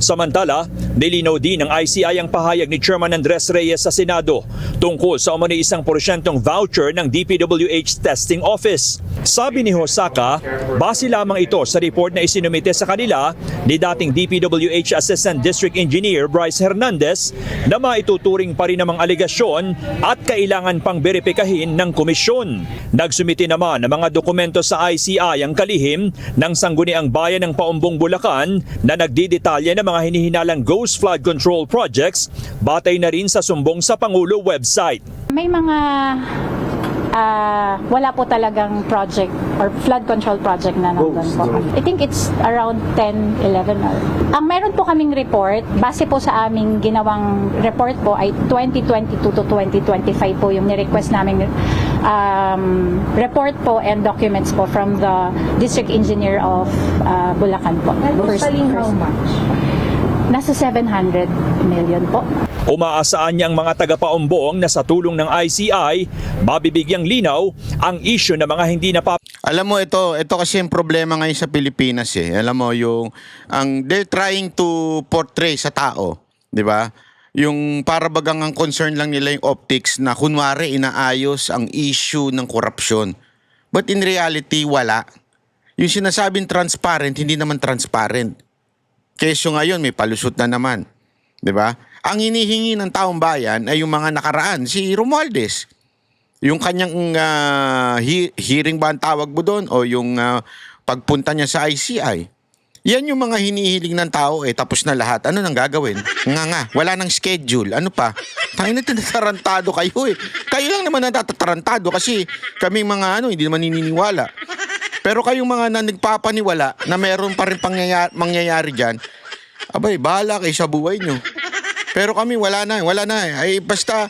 Samantala, nilinaw din ng ICI ang pahayag ni Chairman Andres Reyes sa Senado tungkol sa umano'y 1% voucher ng DPWH Testing Office. Sabi ni Hosaka, base lamang ito sa report na isinumite sa kanila ni dating DPWH Assistant District Engineer Bryce Hernandez na maituturing pa rin namang alegasyon at kailangan pang beripikahin ng komisyon. Nagsumite naman ng mga dokumento sa ICI ang kalihim ng Sangguniang Bayan ng Paumbong Bulacan na nagdidetalye ng mga hinihinalang ghost flood control projects batay na rin sa sumbong sa Pangulo website. May mga wala po talagang project or flood control project na nandun po. I think it's around 10, 11. Ang meron po kaming report, base po sa aming ginawang report po ay 2022 to 2025 po yung ni-request namin report po and documents po from the District Engineer of Bulacan po. First. How much? Nasa 700 million po. Umaasaan niya ang mga tagapaumbong na sa tulong ng ICI, mabibigyang linaw ang issue ng mga hindi Alam mo ito kasi yung problema ngayon sa Pilipinas eh. Alam mo they're trying to portray sa tao, 'di ba? yung para bagang ang concern lang nila yung optics na kunwari inaayos ang issue ng korupsyon. But in reality, wala. Yung sinasabing transparent, hindi naman transparent. Keso ngayon, may palusot na naman. 'Di ba? Ang hinihingi ng taong bayan ay yung mga nakaraan. Si Romualdez, yung kanyang hearing ba ang tawag mo doon o yung pagpunta niya sa ICI. Yan yung mga hinihiling ng tao tapos na lahat. Ano nang gagawin? Nga, wala nang schedule. Ano pa? Tayo na tinatarantado kayo Kayo lang naman natatarantado kasi kami mga hindi naman nininiwala. Pero kayong mga nagpapaniwala na meron pa rin mangyayari dyan, abay, bahala kayo sa buhay nyo. Pero kami wala na. Ay basta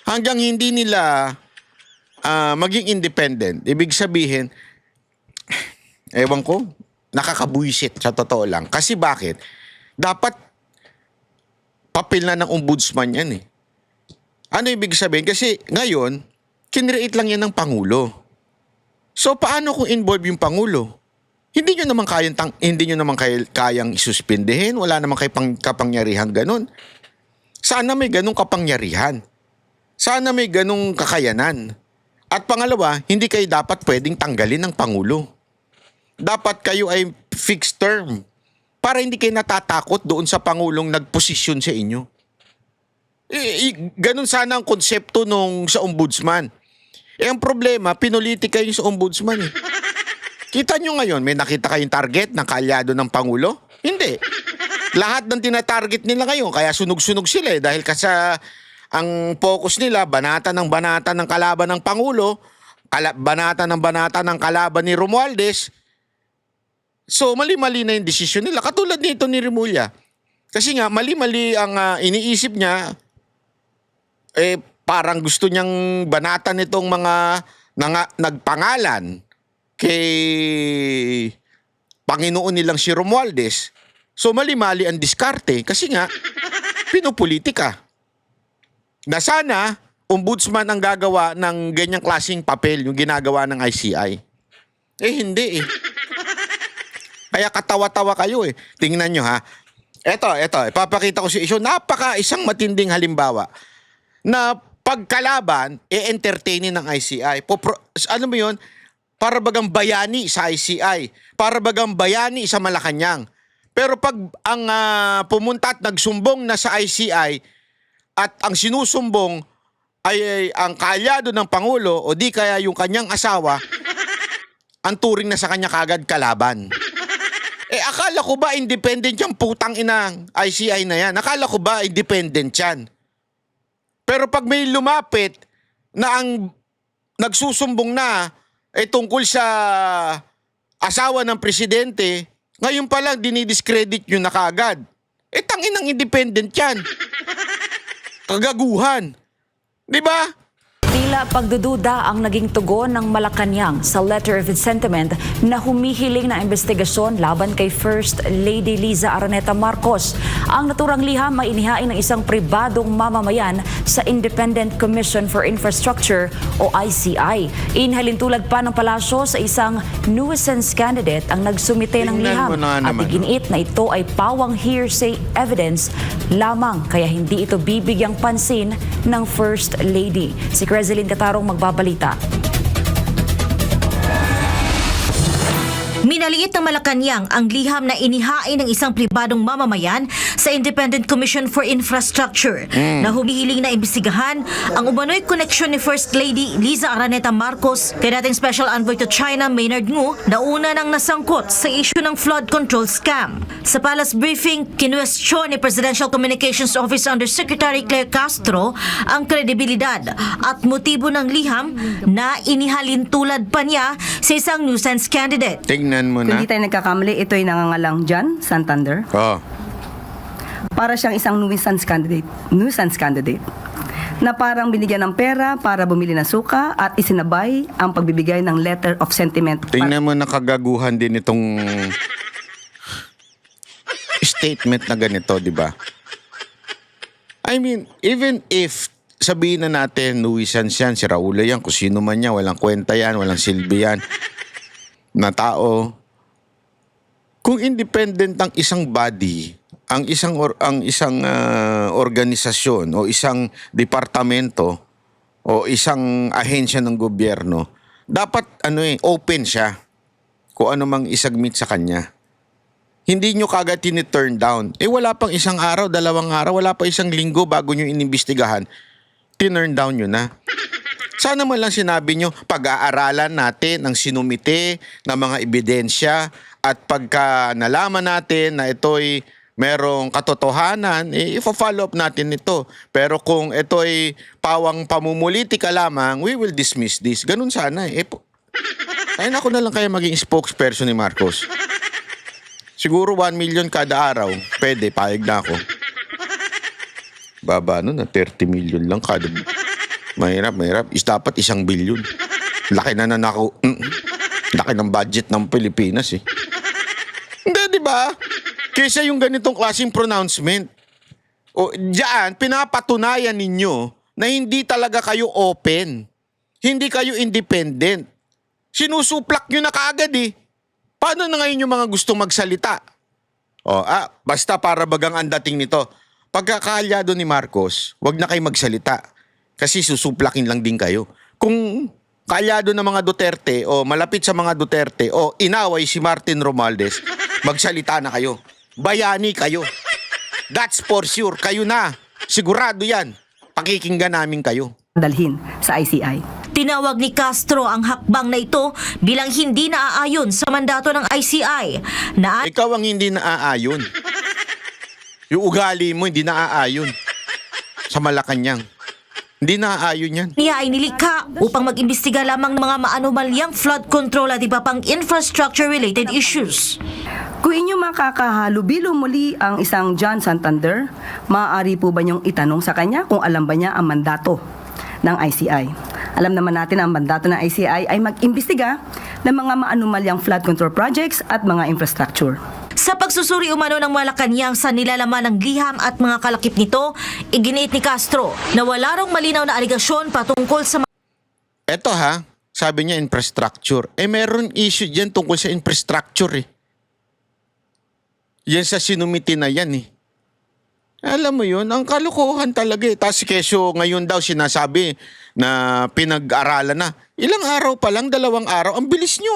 hanggang hindi nila maging independent, ibig sabihin, ewan ko, nakakabuisit sa totoo lang. Kasi bakit? Dapat papel na ng ombudsman yan Ano ibig sabihin? Kasi ngayon, kinreate lang yan ng Pangulo. So paano kung involve yung Pangulo? Hindi nyo naman kayang isuspendehin. Wala naman kayo kapangyarihan ganun. Sana may ganung kapangyarihan. Sana may ganung kakayanan. At pangalawa, hindi kayo dapat pwedeng tanggalin ng Pangulo. Dapat kayo ay fixed term para hindi kayo natatakot doon sa Pangulong nagposisyon sa inyo. Ganun sana ang konsepto sa ombudsman. Ang problema, pinulitika yung sa ombudsman Kita nyo ngayon, may nakita kayong target ng kaalyado ng Pangulo? Hindi. Lahat ng tinatarget nila ngayon, kaya sunog-sunog sila dahil kasi ang focus nila, banata ng kalaban ng Pangulo, banata ng kalaban ni Romualdez. So, mali-mali na yung desisyon nila. Katulad nito ni Remulla. Kasi nga, mali-mali ang iniisip niya. Parang gusto niyang banatan itong mga nagpangalan kay Panginoon nilang si Romualdez. So, mali-mali ang diskarte. Kasi nga, pinupolitika. Na sana, ombudsman ang gagawa ng ganyang klaseng papel, yung ginagawa ng ICI. Hindi Kaya katawa-tawa kayo Tingnan nyo Ito, ipapakita ko si isyo. Isang matinding halimbawa na pagkalaban, entertainin ng ICI. Ano mo yun? Para bagang bayani sa ICI. Para bagang bayani sa Malacanang. Pero pag ang pumunta at nagsumbong na sa ICI at ang sinusumbong ay ang kaalyado ng Pangulo o di kaya yung kanyang asawa, ang turing na sa kanya kagad kalaban. Akala ko ba independent yung putang inang ICI na yan? Akala ko ba independent yan? Pero pag may lumapit na ang nagsusumbong na tungkol sa asawa ng presidente, ngayon pa lang dinidiscredit nyo na kaagad. Tanginang independent yan. Kagaguhan. Di ba? Tila pagdududa ang naging tugon ng Malacanang sa letter of sentiment na humihiling na investigasyon laban kay First Lady Liza Araneta Marcos. Ang naturang liham ay inihain ng isang pribadong mamamayan sa Independent Commission for Infrastructure o ICI. Inhalintulad pa ng palasyo sa isang nuisance candidate ang nagsumite ng liham at iginiit na ito ay pawang hearsay evidence lamang kaya hindi ito bibigyang pansin ng First Lady. Si Rezelyn Catarong magbabalita. Minaliit ng Malacanang ang liham na inihain ng isang pribadong mamamayan sa Independent Commission for Infrastructure na humihiling na imbestigahan ang umano'y koneksyon ni First Lady Liza Araneta Marcos kay dating Special Envoy to China Maynard Ngu na una nang nasangkot sa issue ng flood control scam. Sa palace briefing, kinuwestiyon ni Presidential Communications Office Undersecretary Claire Castro ang kredibilidad at motibo ng liham na inihalintulad pa niya sa isang nuisance candidate. Tingnan mo na. Kung di tayo nagkakamali, ito'y nangangalang John Santander. Para siyang isang nuisance candidate na parang binigyan ng pera para bumili ng suka at isinabay ang pagbibigay ng letter of sentiment. Tingnan mo na kagaguhan din itong statement na ganito, di ba? I mean, even if sabihin na natin nuisance yan, si Raul yan, kung sino man yan, walang kwenta yan, walang silbi yan na tao. Kung independent ang isang body ang isang organisasyon o isang departamento o isang ahensya ng gobyerno, dapat open siya kung ano mang isagmit sa kanya. Hindi nyo kagad tini-turn down. Wala pang isang araw, 2 araw, wala pa isang linggo bago nyo inimbestigahan, tinurn down nyo na. Sana man lang sinabi nyo, pag-aaralan natin ang sinumite ng mga ebidensya at pagka nalaman natin na ito'y merong katotohanan, i-follow up natin ito. Pero kung ito'y pawang pamumulitika lamang, we will dismiss this. Ganun sana Ayun, ako na lang kaya maging spokesperson ni Marcos. Siguro 1 million kada araw. Pwede, payag na ako. Baba na 30 million lang kada. Mahirap. Dapat 1 billion. Laki na laki ng budget ng Pilipinas eh. Hindi, di ba? Kaysa yung ganitong klaseng pronouncement. O, diyan, pinapatunayan ninyo na hindi talaga kayo open. Hindi kayo independent. Sinusuplak nyo na kaagad eh. Paano na ngayon yung mga gustong magsalita? Basta para bagang ang dating nito. Pagkakaalyado ni Marcos, wag na kayo magsalita. Kasi susuplakin lang din kayo. Kung kaalyado ng mga Duterte o malapit sa mga Duterte o inaway si Martin Romualdez, magsalita na kayo. Bayani kayo. That's for sure. Kayo na. Sigurado yan. Pakikinggan namin kayo. Dalhin sa ICI. Tinawag ni Castro ang hakbang na ito bilang hindi naaayon sa mandato ng ICI. Ikaw ang hindi naaayon. Yung ugali mo hindi naaayon sa Malacanang. Hindi naaayon yan. Niya ay nilikha upang mag-imbestiga lamang ng mga maanomalyang flood control at iba pang infrastructure-related issues. Kung inyo makakahalubilo muli ang isang John Santander, maaari po ba niyong itanong sa kanya kung alam ba niya ang mandato ng ICI? Alam naman natin ang mandato ng ICI ay mag-imbestiga ng mga maanomalyang flood control projects at mga infrastructure. Sa pagsusuri umano ng Malacanang sa nilalaman ng liham at mga kalakip nito, iginiit ni Castro na wala rong malinaw na aligasyon patungkol sa... Eto sabi niya infrastructure. Meron issue dyan tungkol sa infrastructure eh. Yan sa sinumiti na yan eh. Alam mo yun, ang kalokohan talaga eh. Tapos kesyo ngayon daw sinasabi na pinag-aralan na. Ilang araw pa lang, 2 araw. Ang bilis nyo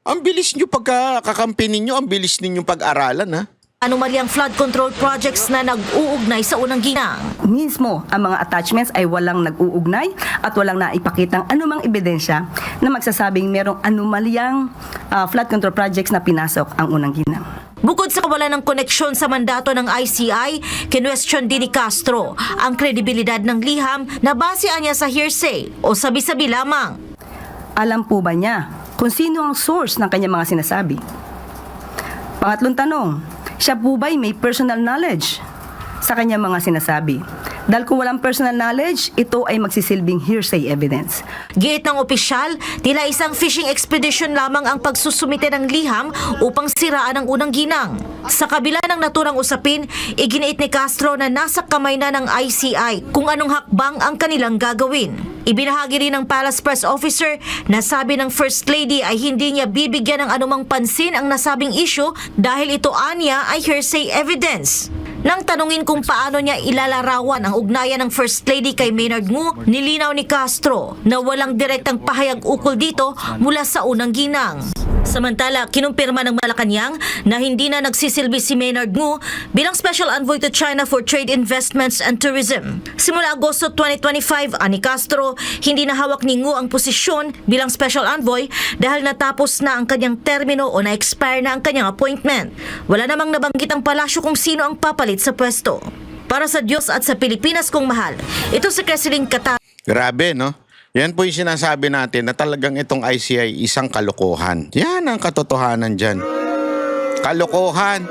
Ang bilis nyo pagkakakampi ninyo, ang bilis ninyong pag-aralan Anomalyang flood control projects na nag-uugnay sa unang ginang. Mismo, ang mga attachments ay walang nag-uugnay at walang naipakitang anumang ebidensya na magsasabing merong anomalyang flood control projects na pinasok ang unang ginang. Bukod sa kawalan ng koneksyon sa mandato ng ICI, kinwestiyon din ni Castro ang kredibilidad ng liham na basean niya sa hearsay o sabi-sabi lamang. Alam po ba niya kung sino ang source ng kanyang mga sinasabi? Pangatlong tanong, siya po ba'y may personal knowledge sa kanyang mga sinasabi? Dahil kung walang personal knowledge, ito ay magsisilbing hearsay evidence. Giit ng opisyal, tila isang fishing expedition lamang ang pagsusumite ng liham upang siraan ang unang ginang. Sa kabila ng naturang usapin, iginiit ni Castro na nasa kamay na ng ICI kung anong hakbang ang kanilang gagawin. Ibinahagi rin ng Palace Press Officer na sabi ng First Lady ay hindi niya bibigyan ng anumang pansin ang nasabing issue dahil ito anya ay hearsay evidence. Nang tanungin kung paano niya ilalarawan ang ugnayan ng First Lady kay Maynard Ngu, nilinaw ni Castro na walang direktang pahayag ukol dito mula sa unang ginang. Samantala, kinumpirma ng Malacanang na hindi na nagsisilbi si Maynard Ngu bilang Special Envoy to China for Trade, Investments and Tourism. Simula Agosto 2025, ani Castro, hindi na hawak ni Ngu ang posisyon bilang Special Envoy dahil natapos na ang kanyang termino o na-expire na ang kanyang appointment. Wala namang nabanggit ang palasyo kung sino ang papalit sa pwesto. Para sa Diyos at sa Pilipinas kong mahal, ito si Cresceline Cata. Grabe, no? Yan po yung sinasabi natin na talagang itong ICI isang kalokohan. Yan ang katotohanan dyan. Kalokohan.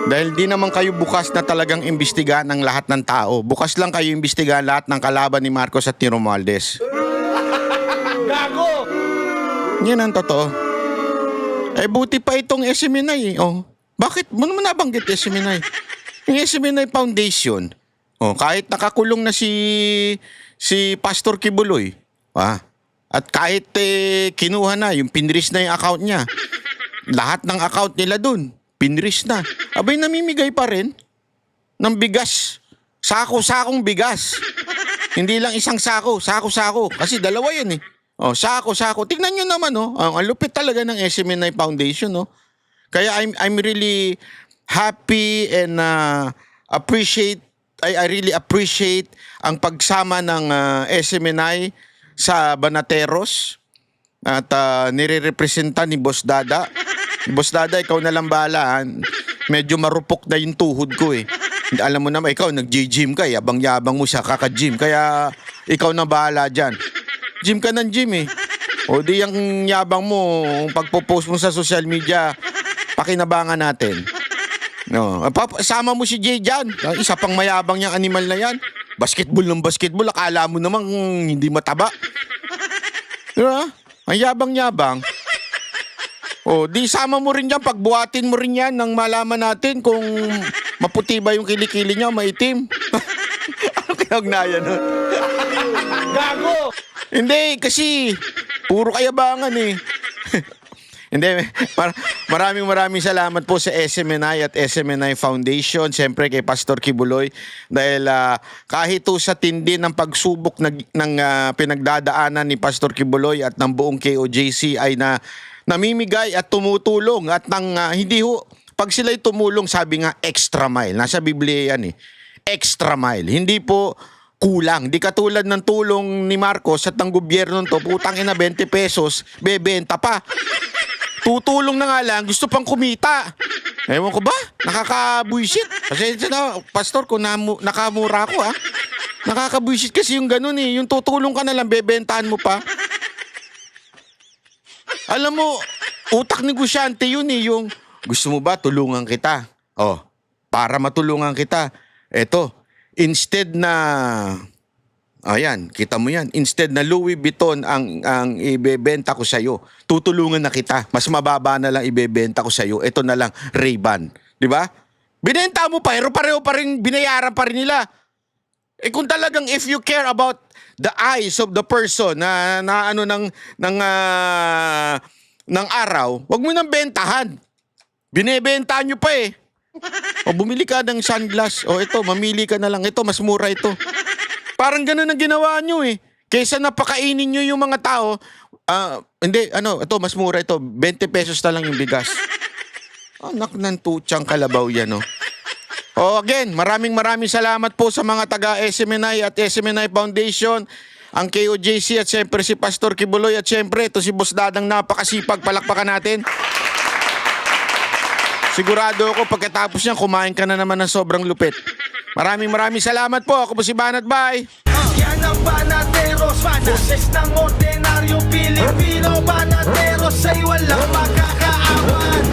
Dahil di naman kayo bukas na talagang imbestigahan ng lahat ng tao. Bukas lang kayo imbestigahan lahat ng kalaban ni Marcos at ni Romualdez. Gago! Yan ang totoo. Buti pa itong SMNI. Bakit mo naman nabanggit SMNI? Yung SMNI Foundation, kahit nakakulong na si Pastor Kibuloy, at kahit kinuha na, yung pinris na yung account niya, lahat ng account nila dun, pinris na. Abay, namimigay pa rin ng bigas. Sako-sakong bigas. Hindi lang isang sako, sako-sako. Kasi dalawa yan eh. Oh, sako-sako. Tingnan nyo naman, oh. Ang lupit talaga ng SMNI Foundation, oh. Kaya I'm really happy and I really appreciate ang pagsama ng SMNI sa Banateros at nire-representa ni Boss Dada. Boss Dada, ikaw na lang bahala. Medyo marupok na yung tuhod ko eh. Alam mo naman, ikaw nag-gym ka, yabang-yabang mo sa kaka-gym. Kaya ikaw na bahala dyan. Gym ka ng gym eh. O di yung yabang mo, pagpo-post mo sa social media, pakinabangan natin. No, sama mo si Jay dyan. Isa pang mayabang niyang animal na yan. Basketball ng basketball, akala mo namang hindi mataba. Diba? Ang yabang-yabang. O, di sama mo rin dyan, pagbuhatin mo rin yan nang malaman natin kung maputi ba yung kilikili niya, maitim. Ano kaya ugnayan nun? Gago! Hindi, kasi puro kayabangan eh. Hindi, maraming salamat po sa SMNI at SMNI Foundation. Siyempre kay Pastor Kibuloy. Dahil kahit sa tindi ng pagsubok ng pinagdadaanan ni Pastor Kibuloy at ng buong KOJC ay namimigay at tumutulong. At hindi ho, pag sila'y tumulong, sabi nga extra mile. Nasa Biblia yan eh. Extra mile. Hindi po kulang. Di katulad ng tulong ni Marcos at ng gobyerno to, putang ina 20 pesos, bebenta pa. Tutulong na nga lang, gusto pang kumita. Ewan ko ba? Nakakabuisit. Kasi na, Pastor, kung nakamura ko nakakabuisit kasi yung ganun eh. Yung tutulong ka na lang, bebentahan mo pa. Alam mo, utak negosyante yun eh. Yung gusto mo ba tulungan kita? Oh, para matulungan kita. Eto, instead na ayan, kita mo yan. Instead na Louis Vuitton ang ibebenta ko sa'yo, tutulungan na kita. Mas mababa na lang ibebenta ko sa'yo. Ito na lang, Ray-Ban. Di ba? Binenta mo pa, pero pareho pa rin, binayaran pa rin nila. Eh kung talagang if you care about the eyes of the person na ano ng araw, wag mo nang bentahan. Binebentahan nyo pa eh. O bumili ka ng sunglass. O ito, mamili ka na lang. Ito, mas mura ito. Parang ganun ang ginawa nyo eh. Kaysa napakainin nyo yung mga tao, hindi, ito, mas mura ito. 20 pesos na lang yung bigas. Anak ng tutsang kalabaw yan, oh. Again, maraming salamat po sa mga taga-SMNI at SMNI Foundation, ang KOJC at siyempre si Pastor Kibuloy at siyempre ito si Boss Dadang napakasipag, palakpakan natin. Sigurado ako pagkatapos niyan, kumain ka na naman ng sobrang lupit. Maraming salamat po. Ako po si Banat. Bye! Yan ang Banateros, boses ng ordinaryo Pilipino. Banateros ay walang makakaawan.